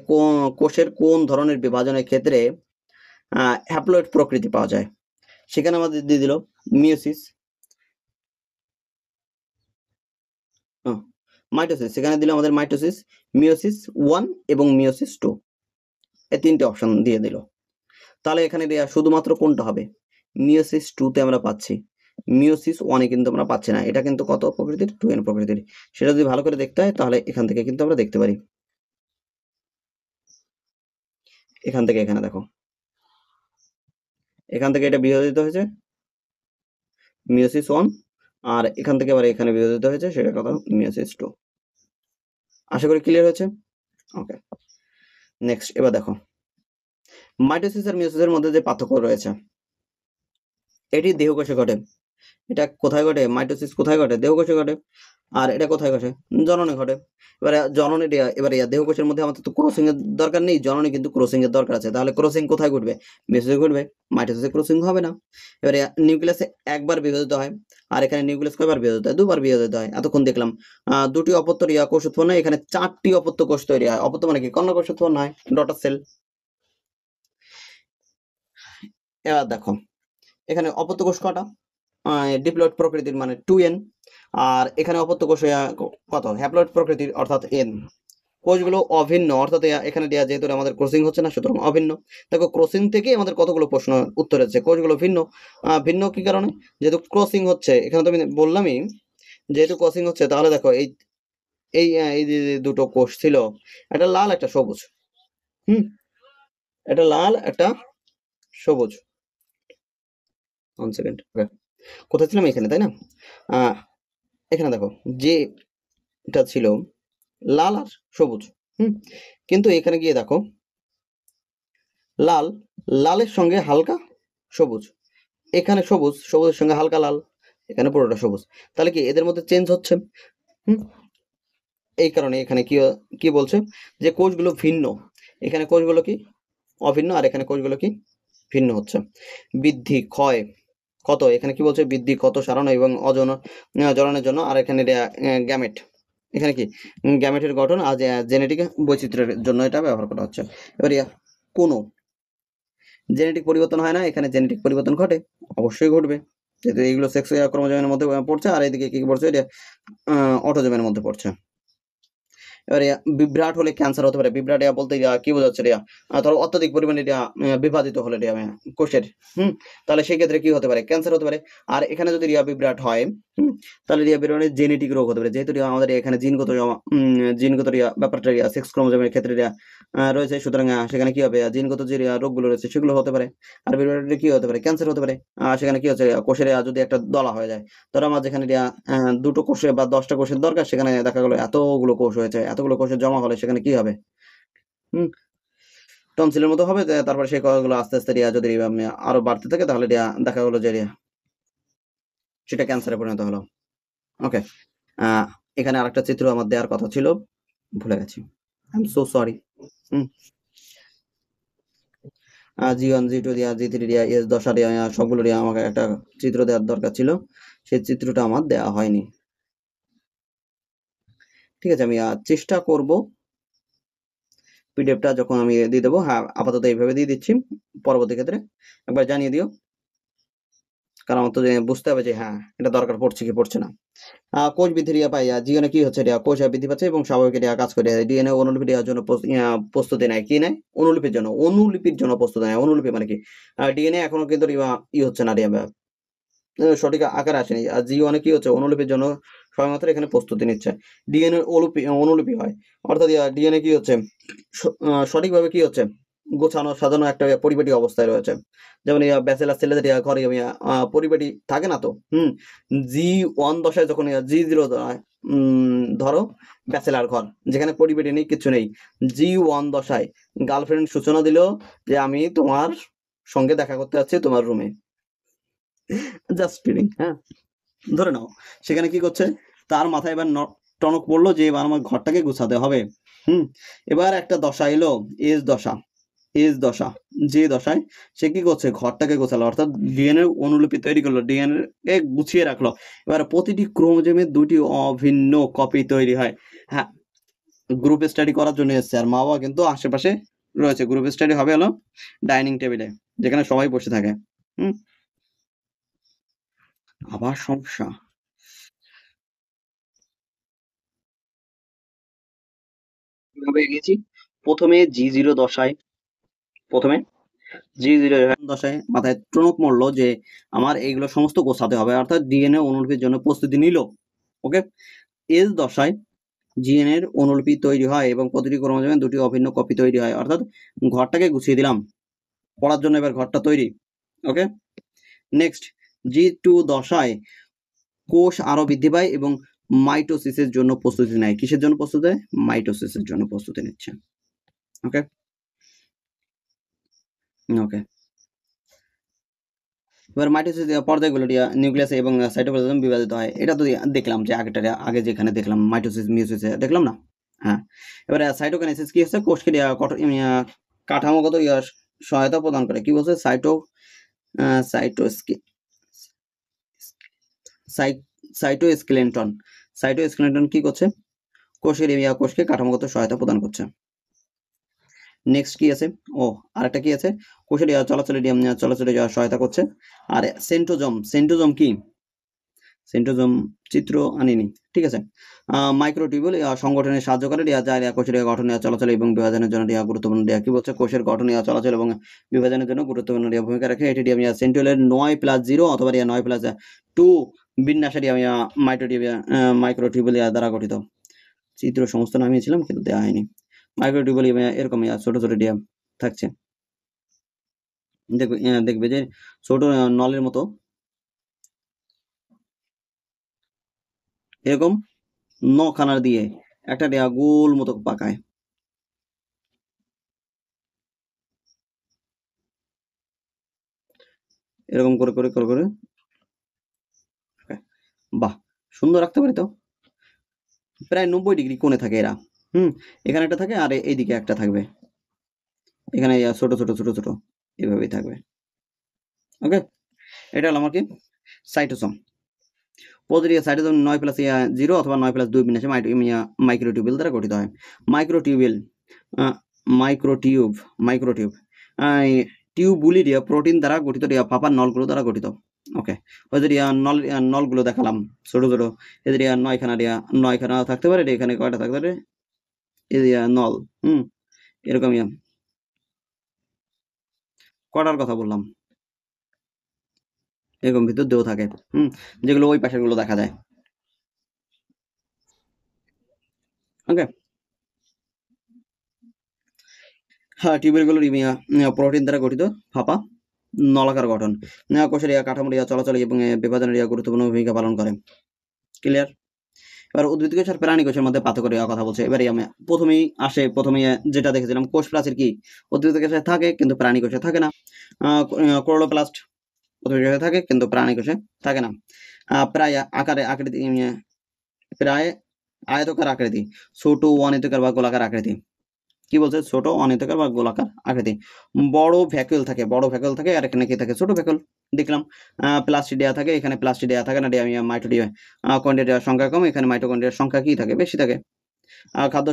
কোষের কোন ধরনের বিভাজনের ক্ষেত্রে হ্যাপ্লয়েড প্রকৃতি পাওয়া যায়, সেখানে আমাদের দিয়ে দিল মিওসিস, মাইটোসিস, সেখানে দিল আমাদের মাইটোসিস, মিওসিস 1 এবং মিওসিস 2, এই তিনটে অপশন দিয়ে দিল। তাহলে এখানে শুধুমাত্র কোনটা হবে, মিওসিস 2 তে আমরা পাচ্ছি, মিওসিস 1 এ কিন্তু আমরা পাচ্ছি না। এটা কিন্তু কত প্রকৃতির, 2n প্রকৃতির। সেটা যদি ভালো করে দেখতে হয় তাহলে এখান থেকে কিন্তু আমরা দেখতে পারি। এখান থেকে এখানে দেখো, এখান থেকে এটা বিভাজিত হয়েছে মিওসিস 1, আর এখান থেকে আবার এখানে বিভাজিত হয়েছে, সেটা কত মিওসিস 2। আশা করি ক্লিয়ার হয়েছে। ওকে, নেক্সট এবার দেখো মাইটোসিস আর মিওসিসের মধ্যে যে পার্থক্য রয়েছে, এটি দেহকোষে ঘটে। এটা কোথায় ঘটে, মাইটোসিস কোথায় ঘটে, দেহকোষে ঘটে। আর এটা কোথায় ঘটে, জননে ঘটে। এবারে জননে, এবারে দেহকোষের মধ্যে আমাদের তো ক্রসিং এর দরকার নেই, জননে কিন্তু ক্রসিং এর দরকার আছে। তাহলে ক্রসিং কোথায় ঘটবে, মিওসিসে ঘটবে, মাইটোসিসে ক্রসিং হবে না। এবারে নিউক্লিয়াসে একবার বিভাজিত হয়, আর এখানে নিউক্লিয়াস কয়বার বিভাজিত হয়, দুবার বিভাজিত হয়। এতক্ষণ দেখলাম দুটি অপত্য কোষ উৎপন্ন হয়, এখানে 4টি অপত্য কোষ তৈরি হয়। অপত্য মানে কি, কর্ণ কোষ উৎপন্ন হয়, ডটার সেল। এবার দেখো এখানে অপত্য কোষ কটা, ডিপ্লয়েড প্রকৃতির মানে 2n, আর এখানে অপত্য কোষ কত, হ্যাপ্লয়েড প্রকৃতির অর্থাৎ n। কোষগুলো অভিন্ন, অর্থাৎ এখানে দেওয়া যেহেতু আমাদের ক্রসিং হচ্ছে না, সুতরাং অভিন্ন। দেখো ক্রসিং থেকে আমাদের কতগুলো প্রশ্ন উত্তর হচ্ছে, কোষগুলো ভিন্ন। ভিন্ন কি কারণে, যেহেতু ক্রসিং হচ্ছে, এখানে তো আমি বললামই যেহেতু ক্রসিং হচ্ছে, তাহলে দেখো এই এই এই যে দুটো কোষ ছিল, একটা লাল একটা সবুজ, এটা লাল একটা সবুজ। 1 সেকেন্ড, কোথায় ছিলাম, এখানে তাই না। এখানে দেখো যে এটা ছিল লাল আর সবুজ, কিন্তু এখানে গিয়ে দেখো লাল, লালের সঙ্গে হালকা সবুজ, এখানে সবুজ, সবুজের সঙ্গে হালকা লাল, এখানে পুরোটা সবুজ। তাহলে কি এদের মধ্যে চেঞ্জ হচ্ছে। এই কারণে এখানে কি বলছে যে কোষগুলো ভিন্ন, এখানে কোষগুলো কি অভিন্ন, আর এখানে কোষগুলো কি ভিন্ন হচ্ছে। বৃদ্ধি, ক্ষয়, কত, এখানে কি বলছে বৃদ্ধি, কত, সারানো এবং জননের জন্য। আর এখানে গ্যামেট, এখানে কি গ্যামেটের গঠন আর জেনেটিক বৈচিত্র্যের জন্য এটা ব্যবহার করা হচ্ছে। এবার কোনো জেনেটিক পরিবর্তন হয় না, এখানে জেনেটিক পরিবর্তন ঘটে, অবশ্যই ঘটবে, যেহেতু এইগুলো সেক্স ক্রোমোজোমের মধ্যে পড়ছে, আর এইদিকে কি পড়ছে, এটা অটোজোমের মধ্যে পড়ছে। এবারে বিভ্রাট হলে ক্যান্সার হতে পারে। বিভ্রাট বলতে কি বোঝাচ্ছে ধরো অত্যধিক পরিমাণে বিভাজিত হলে কোষের, তাহলে সেই ক্ষেত্রে কি হতে পারে, ক্যান্সার হতে পারে। আর এখানে যদি বিভ্রাট হয়, তাহলে বিভ্রাটের জেনেটিক রোগ হতে পারে, যেহেতু আমাদের এখানে জিনগত ব্যাপারটা সেক্স ক্রোমোজোমের ক্ষেত্রে রয়েছে, সুতরাং সেখানে কি হবে, জিনগত যে রোগগুলো রয়েছে সেগুলো হতে পারে। আর বিভ্রাটের কি হতে পারে, ক্যান্সার হতে পারে। সেখানে কি হচ্ছে, কোষের যদি একটা দলা হয়ে যায়, ধরো আমার যেখানে দুটো কোষে বা 10টা কোষের দরকার, সেখানে দেখা গেলো এতগুলো কোষ হয়েছে, এতগুলো কোষের জমা হলে সেখানে কি হবে, টনসিলের মতো হবে। তারপরে সেই কোষগুলো আস্তে আস্তে যদি আরো বাড়তে থাকে, তাহলে দেখা গেলো যে সেটা ক্যান্সারে পরিণত হলো। ওকে, এখানে আরেকটা চিত্র আমার দেওয়ার কথা ছিল, ভুলে গেছি, I am so sorry. G1 G2 G3 S দশা সবগুলো আমাকে একটা চিত্র দেওয়ার দরকার ছিল, সেই চিত্রটা আমার দেওয়া হয়নি। ঠিক আছে, আমি চেষ্টা করব পিডিএফটা যখন আমি দিয়ে দেবো। হ্যাঁ, আপাতত এইভাবে দিয়ে দিচ্ছি, পরবর্তী ক্ষেত্রে একবার জানিয়ে দিও, কারণ আমার তো বুঝতে হবে যে হ্যাঁ এটা দরকার পড়ছে কি পড়ছে না। কোষ বৃদ্ধি পাই জীবনে কি হচ্ছে, কোষ বৃদ্ধি পাচ্ছে এবং স্বাভাবিক কাজ করে ডিএনএ অনুলিপি দেওয়ার জন্য প্রস্তুতি নেয়। কি নেয়, অনুলিপির জন্য প্রস্তুতি নেয়। অনুলিপি মানে কি, ডিএনএ এখনো কিন্তু হচ্ছে না, সঠিক আকারে আসেনি। আর জি1 কি হচ্ছে, অনুলিপির জন্য সবেমাত্র এখানে প্রস্তুতি নিচ্ছে। ডিএনএ অনুলিপি হয়, অর্থাৎ ডিএনএ কি হচ্ছে, সঠিকভাবে কি হচ্ছে, গোছানো সাজানো একটা পরিপাটি অবস্থায় রয়েছে। যেমন ব্যাচেলার ছেলেদের ঘরে পরিপাটি থাকে না তো, G1 দশায় যখন G0 ধরো ব্যাচেলার ঘর, যেখানে পরিপাটি নেই, কিছু নেই, G1 দশায় গার্লফ্রেন্ড সূচনা দিল যে আমি তোমার সঙ্গে দেখা করতে যাচ্ছি তোমার রুমে, জাস্ট কিডিং, হ্যাঁ, ধরে নাও সেখানে কি করছে, তার মাথায় এবার টনক পড়লো যে এবার আমার ঘরটাকে গুছাতে হবে। এবার একটা দশা এলো, এজ দশা, যে দশায় সে কি করছে, ঘরটাকে গোছালো, অর্থাৎ ডিএনএ অনুলিপি তৈরি করলো, ডিএনএ গুছিয়ে রাখলো। এবার প্রতিটি ক্রোমোজোমের দুটি অভিন্ন কপি তৈরি হয়। হ্যাঁ, গ্রুপ স্টাডি করার জন্য এসছে, আর মা বাবা কিন্তু আশেপাশে রয়েছে। গ্রুপ স্টাডি হবে হলো ডাইনিং টেবিলে, যেখানে সবাই বসে থাকে। আবার সমস্যা, কিভাবে এগিয়েছি, প্রথমে G0 দশায় মাথায় টনক মরলো যে আমার এইগুলো সমস্ত গোছাতে হবে, অর্থাৎ ডিএনএ অনুলিপির জন্য প্রস্তুতি নিল। ওকে, এস দশায় জিএনএর অনুলিপি তৈরি হয় এবং প্রতিটি ক্রোমোজোমে দুটি অভিন্ন কপি তৈরি হয়, অর্থাৎ ঘরটাকে গুছিয়ে দিলাম, পড়ার জন্য এবার ঘরটা তৈরি। ওকে, নেক্সট G2 দশায় কোষ আরো বৃদ্ধি পায় এবং মাইটোসিসের জন্য প্রস্তুতি নেয়। কিসের জন্য প্রস্তুতি নেয়, মাইটোসিসের জন্য প্রস্তুতি নিচ্ছে। ওকে ওকে, এবার মাইটোসিস পর্যায়গুলো নিউক্লিয়াস এবং সাইটোপ্লাজম বিভাজিত হয়। এটা তো দেখলাম যে আগে যেখানে দেখলাম মাইটোসিস মিয়োসিস দেখলাম না। হ্যাঁ, এবারে সাইটোকাইনেসিস কি হচ্ছে, কোষকে কাঠামোগত সহায়তা প্রদান করে। কি বলছে, সাইটোস্কেলেটন কি করছে, কোষকে কাঠামোগত সহায়তা প্রদান করছে। নেক্সট কি আছে, আরেকটা কি আছে, কোষের চলাচলে সহায়তা করছে। আর সেন্ট্রোজোম কি, সেন্ট্রোজোম চিত্র আনিনি, ঠিক আছে। মাইক্রোটিউবুল সংগঠনে সাহায্য করে, কোষের গঠন চলাচল এবং বিভাজনের জন্য গুরুত্বপূর্ণ। কি বলছে, কোষের গঠন চলাচল এবং বিভাজনের জন্য গুরুত্বপূর্ণ ভূমিকা রাখে। এটি সেন্ট্রিওলের 9+0 অথবা 9+2 বিন্যাসের মাইক্রোটিউবুল দ্বারা গঠিত। চিত্র সমস্ত নামিয়েছিলাম কিন্তু দেওয়া হয়নি। মাইক্রোটিউবুল এরকম ছোট ছোট থাকছে, দেখবে যে ছোট নলের মতো এরকম নখানার দিয়ে একটা গোল মতো পাকায়, এরকম করে করে করে করে বাহ, সুন্দর রাখতে পারি তো। প্রায় 90 ডিগ্রি কোণে থাকে এরা। এখানে একটা থাকে আর এইদিকে একটা থাকবে, এখানে ছোট ছোট ছোট ছোট এভাবেই থাকবে। ওকে, এটা হলো আমার কি, সাইটোসোম। প্রতিটি সাইটোসোম 9+0 অথবা 9+2 বিন্যাসে মাইক্রোটিউবুল দ্বারা গঠিত হয়। মাইক্রোটিউব টিউবুলি প্রোটিন দ্বারা গঠিত ফাঁপার নলগুলো দ্বারা গঠিত। ওকে, ওই যে নলগুলো দেখালাম ছোট ছোট, এদের 9খানা থাকতে পারে, এখানে কয়টা থাকতে পারে, নল। হুম, এরকমই কটার কথা বললাম, এরকম ভিতর দিয়েও থাকে। হুম, যেগুলো ওই পাশের গুলো দেখা যায়। ওকে। হ্যাঁ, টিউবেলগুলো প্রোটিন দ্বারা গঠিত ফাঁপা নলাকার গঠন। কোষের কাঠামোর চলাচল এবং বিভাজনের গুরুত্বপূর্ণ ভূমিকা পালন করে। ক্লিয়ার? এবার উদ্ভিদ কোষ আর প্রাণী কোষের মধ্যে পার্থক্য কথা বলছে। এবারে আমি প্রথমেই যেটা দেখেছিলাম, কোষ প্রাচীর কি উদ্ভিদ কোষে থাকে কিন্তু প্রাণী কোষে থাকে না। ক্লোরোপ্লাস্ট উদ্ভিদ কোষে থাকে কিন্তু প্রাণী কোষে থাকে না। প্রায় আকৃতি প্রায় আয়তকার আকৃতি, ছোট অনিয়মিতাকার বা গোলাকার আকৃতি। কি বলছে? ছোট অনিয়মিতাকার বা গোলাকার আকৃতি। বড় ভ্যাকুয়াল থাকে আর এখানে কি থাকে? ছোট ভ্যাকুয়াল। দেখলাম প্লাস্টিডিয়া থাকে, এখানে প্লাস্টিডিয়া থাকে না, মাইটোডিয়া। কন্ড্রিয়ার সংখ্যা কম, এখানে মাইটোকন্ড্রিয়ার সংখ্যা কি থাকে? বেশি থাকে। খাদ্য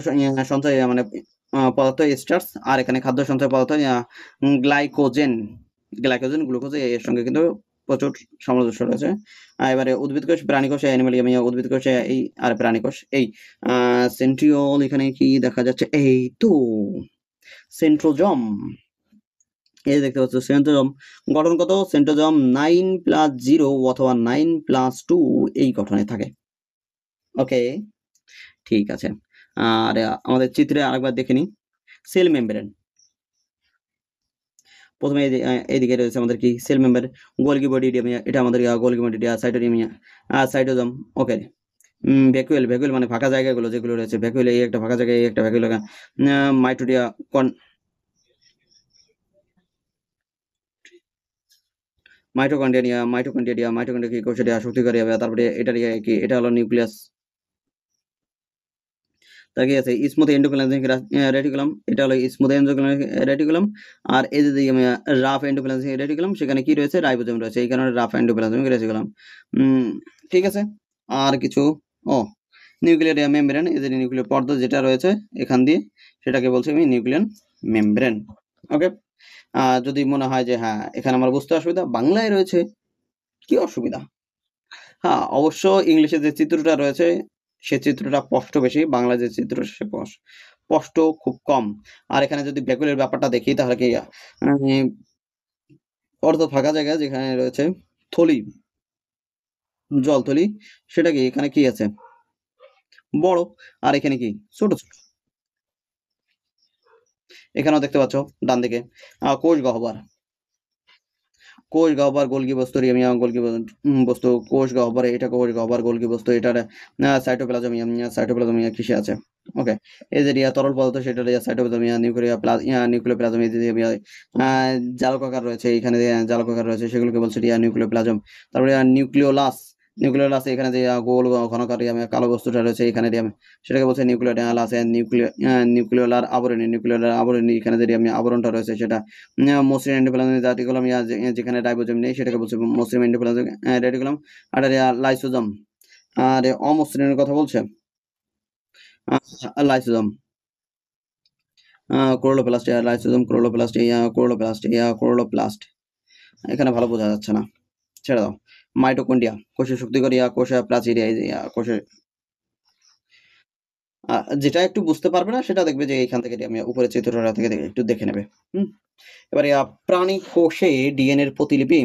সঞ্চয় মানে পদার্থ স্টার্চ, আর এখানে খাদ্য সঞ্চয় পদার্থ গ্লাইকোজেন। গ্লুকোজ এর সঙ্গে কিন্তু প্রচুর সামঞ্জস্য রয়েছে। এবারে উদ্ভিদ কোষ, প্রাণী কোষ, অ্যানিমাল উদ্ভিদ কোষ এই, আর প্রাণী কোষ এই। সেন্ট্রিওল এখানে কি দেখা যাচ্ছে? এই তো সেন্ট্রোজম। এই দেখতে পাচ্ছ সেন্ট্রোজম। গঠন কত? সেন্ট্রোজম 9+0 অথবা 9+2 এই গঠনে থাকে। ওকে, ঠিক আছে। আর আমাদের চিত্রে আরেকবার দেখে নিই। Cell membrane. প্রথমে এইদিকে রয়েছে আমাদের কি? Sell member. গোলগি বডি, এটা আমাদের গোলগি বডি, সাইটোডিয়াম, সাইটোজম। ওকে। ভ্যাকুয়েল মানে ফাঁকা জায়গাগুলো যেগুলো রয়েছে, ভ্যাকুয়েল এই একটা ফাঁকা জায়গায়, এই একটা ভ্যাকুয়েল। মাইটোডিয়া মাইটোকন্ড্রিয়া কি কোষে শক্তি করে যাবে। তারপরে এটা কি? এটা হলো নিউক্লিয়াস। তার কি আছে? স্মুথ এন্ডোপ্লাজমিক রেটিকুলাম, এটা হলো স্মুথ এন্ডোপ্লাজমিক রেটিকুলাম। আর এই যে রাফ এন্ডোপ্লাজমিক রেটিকুলাম, সেখানে কি রয়েছে? রাইবোজোম রয়েছে, এই কারণে রাফ এন্ডোপ্লাজমিক রেটিকুলাম। ঠিক আছে। আর কিছু নিউক্লিয়ার মেমব্রেন, এই যে নিউক্লিয়ার পর্দা যেটা রয়েছে এখান দিয়ে, সেটাকে বলছি আমি নিউক্লিয়ার মেমব্রেন। ওকে। যদি মনে হয় যে হ্যাঁ এখানে আমার বুঝতে অসুবিধা, বাংলায় রয়েছে, কি অসুবিধা? হ্যাঁ, অবশ্য ইংলিশে যে চিত্রটা রয়েছে সে চিত্রটা স্পষ্ট বেশি, বাংলা যে চিত্র সে স্পষ্ট খুব কম। আর এখানে যদি ভ্যাকুয়ালের ব্যাপারটা দেখি তাহলে কি অর্ধ ফাঁকা জায়গা যেখানে রয়েছে থলি, জলথলি, সেটা কি এখানে কি আছে? বড়। আর এখানে কি? ছোট ছোট। এখানেও দেখতে পাচ্ছ ডান দিকে কোষ গহ্বর। কোষ গহ্বর গোলগি বস্তু, গোলগি বস্তু, কোষ গহ্বরে, এটা কোষ গহ্বর গোলগি বস্তু, এটার সাইটোপ্লাজম, সাইটোপ্লাজম কিসে আছে? ওকে। এই যে তরল পদার্থ, সেটা সাইটোপ্লাজম, নিউক্লিওপ্লাজম, এই যে জালকাকার রয়েছে, এখানে জালকাকার রয়েছে, সেগুলোকে বলছে নিউক্লিওপ্লাজম। তারপরে নিউক্লিওলাস। এখানে যে গোল ঘনকার কালো বস্তুটা রয়েছে এখানে সেটাকে বলছে নিউক্লিওলাস। নিউক্লিওলার আবরণী এখানে যে আবরণটা রয়েছে সেটা মসৃণ এন্ডোপ্লাজমিক রেটিকুলাম, যেখানে রাইবোজোম নেই সেটাকে বলছে মসৃণ এন্ডোপ্লাজমিক রেটিকুলাম। আর লাইসোজোম। আর অমসৃণের কথা বলছে লাইসোজোম। Chloroplast, lysosome, chloroplast. এখানে ভালো বোঝা যাচ্ছে না, ছেড়ে দাও। মাইটোকন্ড্রিয়া, কোষের শক্তি করে কোষের প্রাচীর, কোষের যেটা একটু বুঝতে পারবে না সেটা দেখবে যে এইখান থেকে আমি উপরে চিত্রটা থেকে একটু দেখে নেবে। এবারে প্রাণী কোষে ডিএনএর প্রতিলিপি।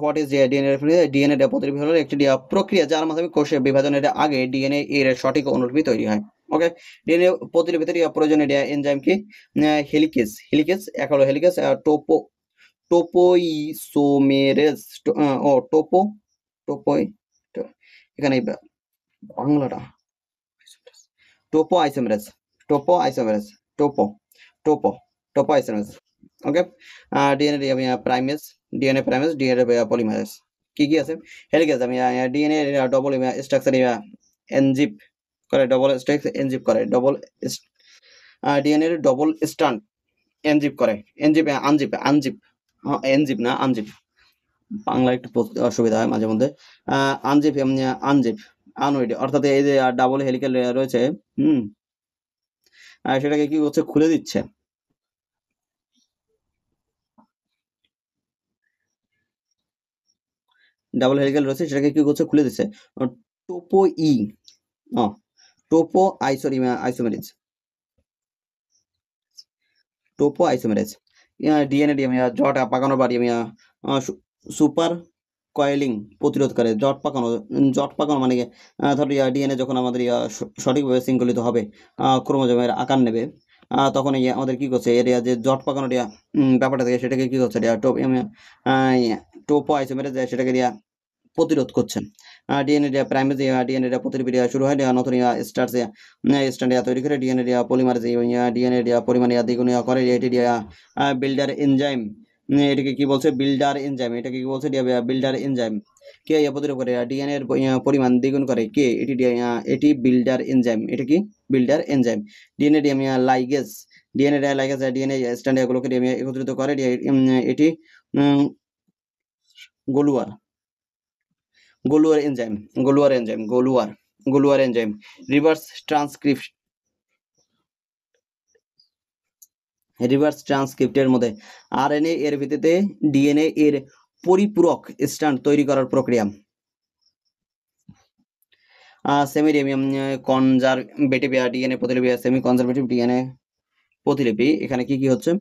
হোয়াট ইজ ডিএনএ প্রতিলিপি হলো একটি প্রক্রিয়া যার মাধ্যমে কোষের বিভাজনের আগে ডিএনএ এর সঠিক অনুলিপি তৈরি হয়। ওকে। ডিএনএ প্রতিলিপিতে প্রয়োজনীয় এনজাইম কি? হেলিকেজ এক হলো হেলিকেজ। টোপোইসোমেরেজ, টোপোই এখানে বাংলাটা topoisomerase, topoisomerase. Okay. DNA primase, polymerase. কি কি আছে? Helicase DNA double structure unzip করে, ডিএনএ ডবল স্ট্যান্ড এনজিপ করে, এনজিপ না আনজিপ। বাংলা একটু অসুবিধা হয় মাঝে মধ্যে। আনজিপ আনউইড, অর্থাৎ এই যে ডাবল হেলিক্যাল রয়েছে, সেটাকে কি করছে? খুলে দিচ্ছে। ডাবল হেলিক্যাল রয়েছে সেটাকে কি করছে? খুলে দিচ্ছে। টোপো টোপো আইসোমেরেজ, টোপো আইসোমেরেজ ডিএনএ জট পাকানোর বাড়ি সুপার কয়েলিং প্রতিরোধ করে। জট পাকানো মানে কি? ধর ডিএনএ যখন আমাদের সঠিকভাবে শৃঙ্খলিত হবে, ক্রোমোজোমের আকার নেবে, তখন আমাদের কি করছে এর যে জট পাকানো ব্যাপারটা থাকে সেটাকে কি করছে টোপো আইসোমেরেজ সেটাকে প্রতিরোধ করছে। ডিএনএ প্রাইমেজ ডিএনএ প্রতিলিপি শুরু হয় নতুন স্ট্যান্ড তৈরি করে ডিএনএ পলিমারেজ ডিএনএ পরিমাণ দ্বিগুণ করে এটি বিল্ডার এনজাইম। এটাকে কি বলছে? Builder enzyme. এটাকে কি বলছে? Builder enzyme. কে প্রতিরোধ করে ডিএনএ এর পরিমাণ দ্বিগুণ করে কে? এটি বিল্ডার এনজাইম। এটা কি? Builder enzyme. DNA ligase DNA stand এগুলোকে একত্রিত করে এটি গলুয়ার এনজাইম। রিভার্স ট্রান্সক্রিপ্টের মধ্যে আরএনএ এর ভিত্তিতে ডিএনএ এর পরিপূরক স্ট্যান্ড তৈরি করার প্রক্রিয়া। সেমিডিয়াম কনজারভেটিভ ডিএনএ প্রতিলিপি, সেমি কনজারভেটিভ ডিএনএ প্রতিলিপি। এখানে কি কি হচ্ছে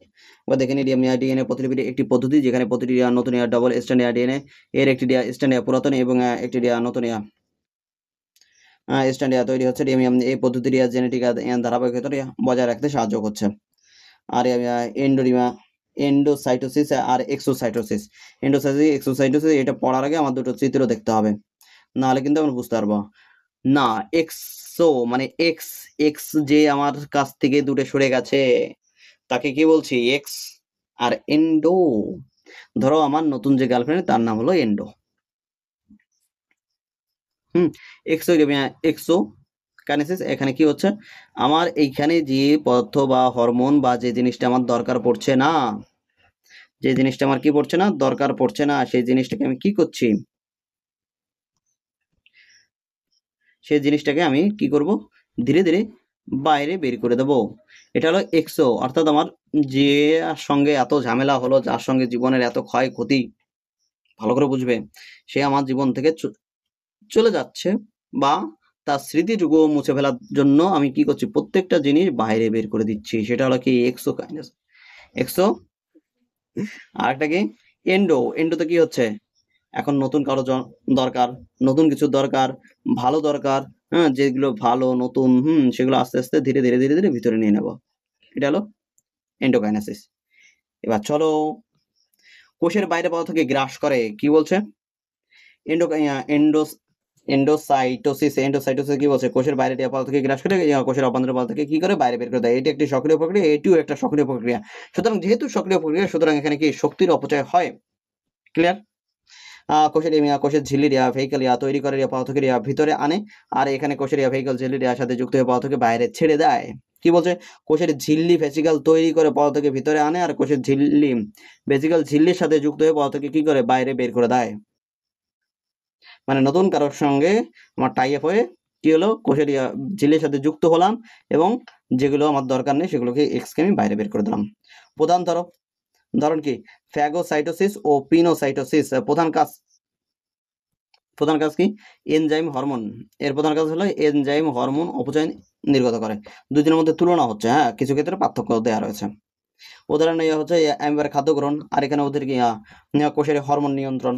বা দেখে নিই। ডিএনএ প্রতিলিপির একটি পদ্ধতি যেখানে প্রতিটি নতুন ডবল স্ট্যান্ড ডিএনএ এর একটি স্ট্যান্ড পুরাতন এবং একটি নতুন স্ট্যান্ড তৈরি হচ্ছে। এই পদ্ধতিটি জেনেটিক ধারাবাহিকতা বজায় রাখতে সাহায্য করছে। আর এন্ডোসাইটোসিস আর এক্সোসাইটোসিস। এক্সোসাইটোসিস এটা পড়ার আগে আমার দুটো চিত্র দেখতে হবে, নাহলে কিন্তু আমরা বুঝতে পারবো না। এক্সো মানে এক্স যে আমার কাছ থেকে দূরে সরে গেছে তাকে কি বলছি? এক্স। আর এন্ডো, ধরো আমার নতুন যে গার্লফ্রেন্ড তার নাম হলো এন্ডো। Exo kinesis. এখানে কি হচ্ছে? আমার এইখানে যে পদার্থ বা হরমোন বা যে জিনিসটা আমার দরকার পড়ছে না, দরকার পড়ছে না, সেই জিনিসটাকে আমি কি করছি? সেই জিনিসটাকে আমি কি করব? ধীরে ধীরে বাইরে বের করে দেব। এটা হলো এক্সো, অর্থাৎ আমার যে সঙ্গে এত ঝামেলা হলো, যার সঙ্গে জীবনের এত ক্ষয়ক্ষতি, ভালো করে বুঝবে, সে আমার জীবন থেকে চলে যাচ্ছে, বা তার স্মৃতিটুকু মুছে ফেলার জন্য আমি কি করছি? প্রত্যেকটা জিনিস বাইরে বের করে দিচ্ছি। সেটা হলো কি? এক্সোকাইনেস। এক্সো। আর একটা কি? এন্ডোতে কি হচ্ছে? এখন নতুন কারো দরকার, নতুন কিছু দরকার, ভালো দরকার, যেগুলো ভালো নতুন সেগুলো আস্তে আস্তে ধীরে ধীরে ধীরে ধীরে ভিতরে নিয়ে নেব। এটা হলো এন্ডোকাইনেসিস। এবার চলো, কোষের বাইরে পদার্থকে গ্রাস করে কি বলছে? এন্ডোসাইটোসিস কি বলছে? কোষের বাইরে পদার্থকে গ্রাস করে কোষের অভ্যন্তরে পদার্থকে কি করে? বাইরে বের করে দেয়। এটি একটি সক্রিয় প্রক্রিয়া, এটিও একটা সক্রিয় প্রক্রিয়া। সুতরাং যেহেতু সক্রিয় প্রক্রিয়া, সুতরাং এখানে কি শক্তির অপচয় হয়। ক্লিয়ার? কোষের ঝিল্লির ভেহিকল তৈরি করে পদার্থকে ভিতরে আনে, আর এখানে কোষের ভেহিকল ঝিল্লির সাথে যুক্ত হয়ে পদার্থকে বাইরে ছেড়ে দেয়। কি বলছে? কোষের ঝিল্লি ভেসিকল তৈরি করে পদার্থকে ভিতরে আনে, আর কোষের ঝিল্লি ভেসিকল ঝিল্লির সাথে যুক্ত হয়ে পদার্থকে কি করে? বাইরে বের করে দেয়। মানে নতুন কারোর সঙ্গে আমার টাই আপ হয়ে কি হলো? কোষের ঝিল্লির সাথে যুক্ত হলাম, এবং যেগুলো আমার দরকার নেই সেগুলোকে এক্সকে আমি বাইরে বের করে দিলাম। প্রধান ধরন কি? ফ্যাগোসাইটোসিস ও পিনোসাইটোসিস। প্রধান কাজ কি? Enzyme hormone. এর প্রধান কাজ হলো এনজাইম হরমোন অপচয় নির্গত করে। দুজনের মধ্যে তুলনা হচ্ছে, কিছু ক্ষেত্রে পার্থক্য দেওয়া রয়েছে। উদাহরণ হচ্ছে অ্যামিবার খাদ্য গ্রহণ, আর এখানে ওদের কি কোষের হরমোন নিয়ন্ত্রণ।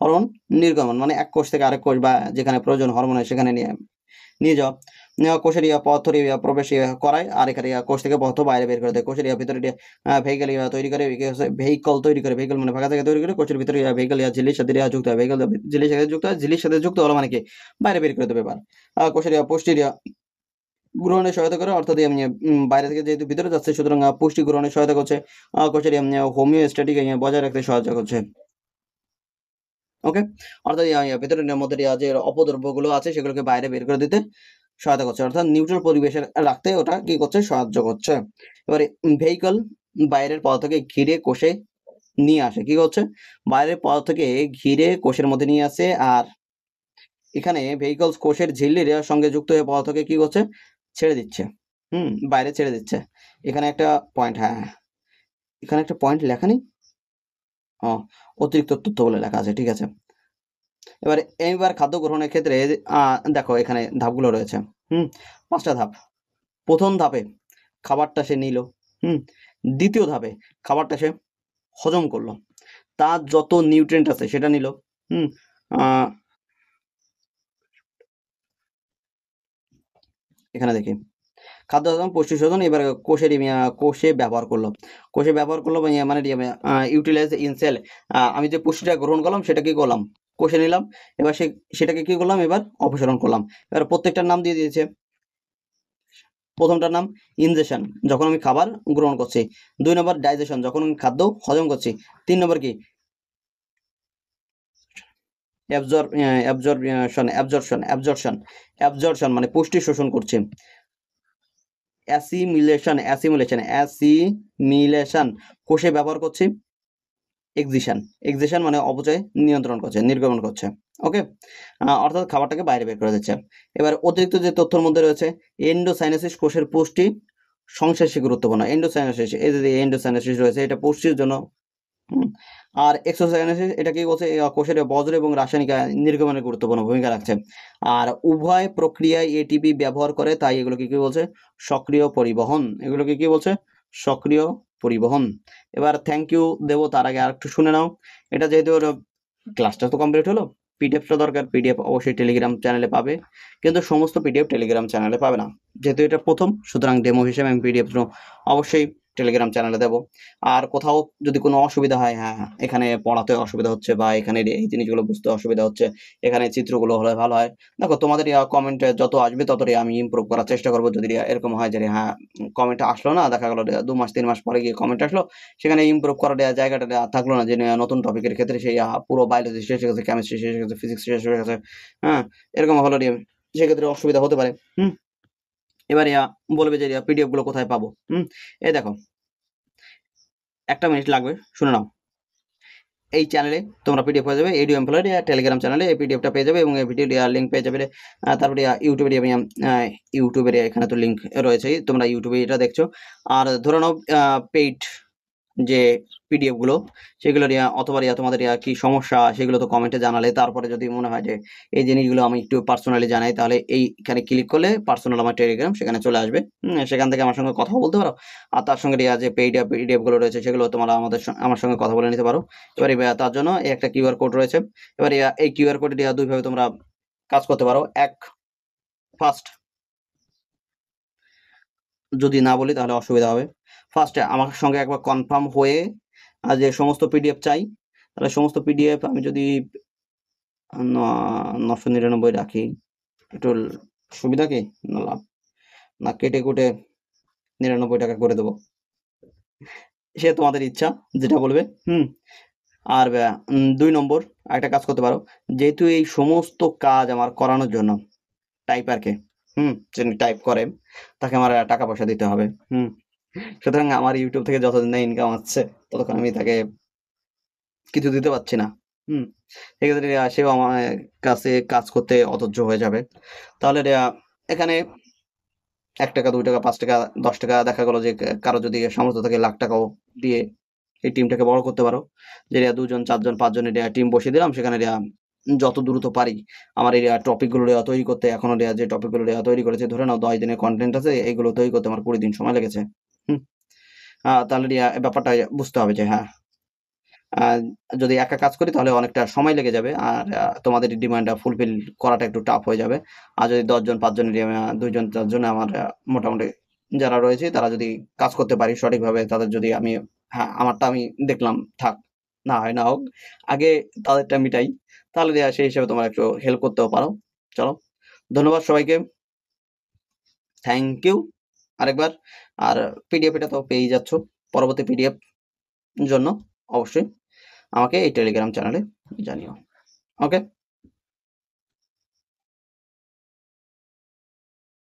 হরমোন নির্গমন মানে এক কোষ থেকে আরেক কোষ, বা যেখানে প্রয়োজন হরমোন হয় সেখানে নিয়ে যাওয়া। কোষের পদার্থ প্রবেশ করায়, আর এখানে কোষ থেকে পদার্থ বাইরে বের করে দেয়। কোষের ভিতরে ভেহিকল তৈরি করে, ভেহিকল মানে ফাঁকা থেকে তৈরি করে কোষের ভিতরে ভেহিকল ঝিল্লির সাথে যুক্ত হয়। ভেহিকল ঝিল্লির সাথে যুক্ত হলো মানে কি? বাইরে বের করে দেবে। কোষের পুষ্টির গ্রহণের সহায়তা করে, অর্থাৎ বাইরে থেকে যেহেতু ভিতরে যাচ্ছে, সুতরাং পুষ্টি গ্রহণের সহায়তা করছে। কোষের হোমিওস্ট্যাটিক বজায় রাখতে সহায়তা করছে। ওকে, অর্থাৎ ভিতরের মধ্যে যে অপদ্রব্যগুলো আছে সেগুলোকে বাইরে বের করে দিতে সহায়তা করছে, অর্থাৎ নিউট্রাল পরিবেশে রাখতে ওটা কি করছে? সাহায্য করছে। এবারে ভেহিকল বাইরের পদার্থকে ঘিরে কোষে নিয়ে আসে। কি করছে? বাইরের পদার্থকে ঘিরে কোষের মধ্যে নিয়ে আসে, আর এখানে ভেহিকলস কোষের ঝিল্লির সঙ্গে যুক্ত হয়ে পদার্থকে কি করছে? ছেড়ে দিচ্ছে, বাইরে ছেড়ে দিচ্ছে। এখানে একটা পয়েন্ট, এখানে একটা পয়েন্ট লেখা নেই, অতিরিক্ত তথ্য বলে লেখা আছে, ঠিক আছে। এবারে এইবার খাদ্য গ্রহণের ক্ষেত্রে দেখো এখানে ধাপগুলো রয়েছে, 5টা ধাপ। প্রথম ধাপে খাবারটা সে নিল, দ্বিতীয় ধাপে খাবারটা সে হজম করলো, তার যত নিউট্রিয়েন্ট আছে সেটা নিল। এখানে দেখি খাদ্য হজম পুষ্টি শোধন, এবার কোষে ব্যবহার করলো, মানে ইউটিলাইজ ইন সেল। আমি যে পুষ্টিটা গ্রহণ করলাম সেটা কি করলাম, কোষে নিলাম, এবার সেটাকে কি করলাম, এবার অপসারণ করলাম। এবার প্রত্যেকটার নাম দিয়ে দিয়েছে। প্রথমটার নাম ইনজেকশন, যখন আমি খাবার গ্রহণ করছি। 2 নম্বর ডাইজেশন, যখন আমি খাদ্য হজম করছি। 3 নম্বর কি অ্যাবজর্পশন মানে পুষ্টি শোষণ করছে। অ্যাসিমিলেশন কোষে ব্যবহার করছি। এক্সিশন মানে অপচয় নিয়ন্ত্রণ করছে, নির্গমন করছে। ওকে, অর্থাৎ খাবারটাকে বাইরে বের করে দিচ্ছে। এবার অতিরিক্ত যে তথ্যের মধ্যে রয়েছে এন্ডোসাইনোসিস, কোষের পুষ্টি সংশ্লেষে গুরুত্বপূর্ণ। এন্ডোসাইনোসিস, এই যে এন্ডোসাইনোসিস রয়েছে এটা পুষ্টির জন্য। আর এক্সোসাইনোসিস এটা কি বলছে, কোষের বজ্র এবং রাসায়নিক নির্গমনে গুরুত্বপূর্ণ ভূমিকা রাখছে। আর উভয় প্রক্রিয়ায় এটিপি ব্যবহার করে, তাই এগুলোকে কি বলছে, সক্রিয় পরিবহন। এগুলোকে কি বলছে, সক্রিয় পরিবহন। এবার থ্যাংক ইউ দেবো, তার আগে আরেকটু শুনে নাও। এটা যেহেতু ক্লাসটা তো কমপ্লিট হলো, পিডিএফটা দরকার, পিডিএফ অবশ্যই টেলিগ্রাম চ্যানেলে পাবে, কিন্তু সমস্ত পিডিএফ টেলিগ্রাম চ্যানেলে পাবে না, যেহেতু এটা প্রথম, সুতরাং ডেমো হিসেবে আমি পিডিএফ অবশ্যই টেলিগ্রাম চ্যানেলে দেবো। আর কোথাও যদি কোনো অসুবিধা হয়, হ্যাঁ এখানে পড়াতে অসুবিধা হচ্ছে বা এখানে এই জিনিসগুলো বুঝতে অসুবিধা হচ্ছে, এখানে চিত্রগুলো হলে ভালো হয়, দেখো তোমাদের কমেন্টে যত আসবে ততটাই আমি ইমপ্রুভ করার চেষ্টা করবো। যদি এরকম হয় যে হ্যাঁ কমেন্ট আসলো না, দেখা গেলো 2 মাস 3 মাস পরে গিয়ে কমেন্ট আসলো, সেখানে ইমপ্রুভ করার জায়গাটা থাকলো না, যে নতুন টপিকের ক্ষেত্রে সেই পুরো বায়োলজি শেষ হয়ে গেছে, কেমিস্ট্রি শেষ হয়ে গেছে, ফিজিক্স শেষ হয়ে গেছে, হ্যাঁ এরকম হলো, সেক্ষেত্রে অসুবিধা হতে পারে। এবার বলবে যে পিডিএফ গুলো কোথায় পাবো। এই দেখো, একটা মিনিট লাগবে, শুনে নাও। এই চ্যানেলে তোমরা পিডিএফ হয়ে যাবে, এডিও এমপ্লয়েড টেলিগ্রাম চ্যানেলে এই পিডিএফটা পেয়ে যাবে এবং এই ভিডিও লিঙ্ক পেয়ে যাবে। তারপরে ইউটিউবের ইউটিউবের এখানে তো লিঙ্ক রয়েছে, তোমরা ইউটিউবে এটা দেখছো। আর ধরে নাও পেইড যে পিডিএফ গুলো, সেগুলো অথবা তোমাদের কি সমস্যা সেগুলো তো কমেন্টে জানালে, তারপরে যদি মনে হয় যে এই জিনিসগুলো আমি একটু পার্সোনালি জানাই, তাহলে এইখানে ক্লিক করলে পার্সোনাল আমার টেলিগ্রাম সেখানে চলে আসবে। সেখান থেকে আমার সঙ্গে কথা বলতে পারো। আর তার সঙ্গে যে পেইড পিডিএফ গুলো রয়েছে সেগুলো তোমরা আমার সঙ্গে কথা বলে নিতে পারো। এবারে তার জন্য একটা কিউআর কোড রয়েছে। এবারে এই কিউআর কোড দুইভাবে তোমরা কাজ করতে পারো। ফার্স্ট, যদি না বলি তাহলে অসুবিধা হবে, ফার্স্টে আমার সঙ্গে একবার কনফার্ম হয়ে আর যে সমস্ত পিডিএফ চাই, তাহলে সমস্ত পিডিএফ আমি যদি 999 রাখি, একটু সুবিধা কি না লাভ, না কেটে কুটে 99 টাকা করে দেবো, সে তোমাদের ইচ্ছা, যেটা বলবে। আর 2 নম্বর একটা কাজ করতে পারো, যেহেতু এই সমস্ত কাজ আমার করানোর জন্য টাইপারকে যিনি টাইপ করে তাকে আমার টাকা পয়সা দিতে হবে। সুতরাং আমার ইউটিউব থেকে যতদিন না ইনকাম আসছে ততক্ষণ আমি তাকে কিছু দিতে পারছি না। সেক্ষেত্রে সেও আমার কাছে কাজ করতে অধৈর্য হয়ে যাবে। তাহলে এখানে 1 টাকা 2 টাকা 5 টাকা 10 টাকা, দেখা গেল যে কারো যদি সামর্থ্য থাকে লাখ টাকাও দিয়ে এই টিমটাকে বড় করতে পারো। যে 2 জন 4 জন 5 জনের টিম বসিয়ে দিলাম, সেখানে যত দ্রুত পারি আমার এই টপিকগুলো তৈরি করতে, এখনো যে টপিকগুলো তৈরি করেছে, ধরে নাও 10 দিনের কন্টেন্ট আছে, এইগুলো তৈরি করতে আমার 20 দিন সময় লেগেছে। তাহলে ব্যাপারটা বুঝতে হবে যে হ্যাঁ, যদি একা কাজ করি তাহলে অনেকটা সময় লেগে যাবে, আর তোমাদের ডিমান্ডটা ফুলফিল করাটা একটু টাফ হয়ে যাবে। আর যদি 10 জন 5 জনের 2 জন 4 জন আমার মোটামুটি যারা রয়েছে তারা যদি কাজ করতে পারি সঠিকভাবে, তাদের যদি আমি আমারটা আমি দেখলাম থাক, না হয় না হোক, আগে তাদেরটা মিটাই, তাহলে সেই হিসেবে তোমরা একটু হেল্প করতেও পারো। চলো, ধন্যবাদ সবাইকে, থ্যাংক ইউ আরেকবার। আর পিডিএফ এটা তো পেয়েই যাচ্ছ, পরবর্তী পিডিএফ জন্য অবশ্যই আমাকে এই টেলিগ্রাম চ্যানেলে জানিও। ওকে।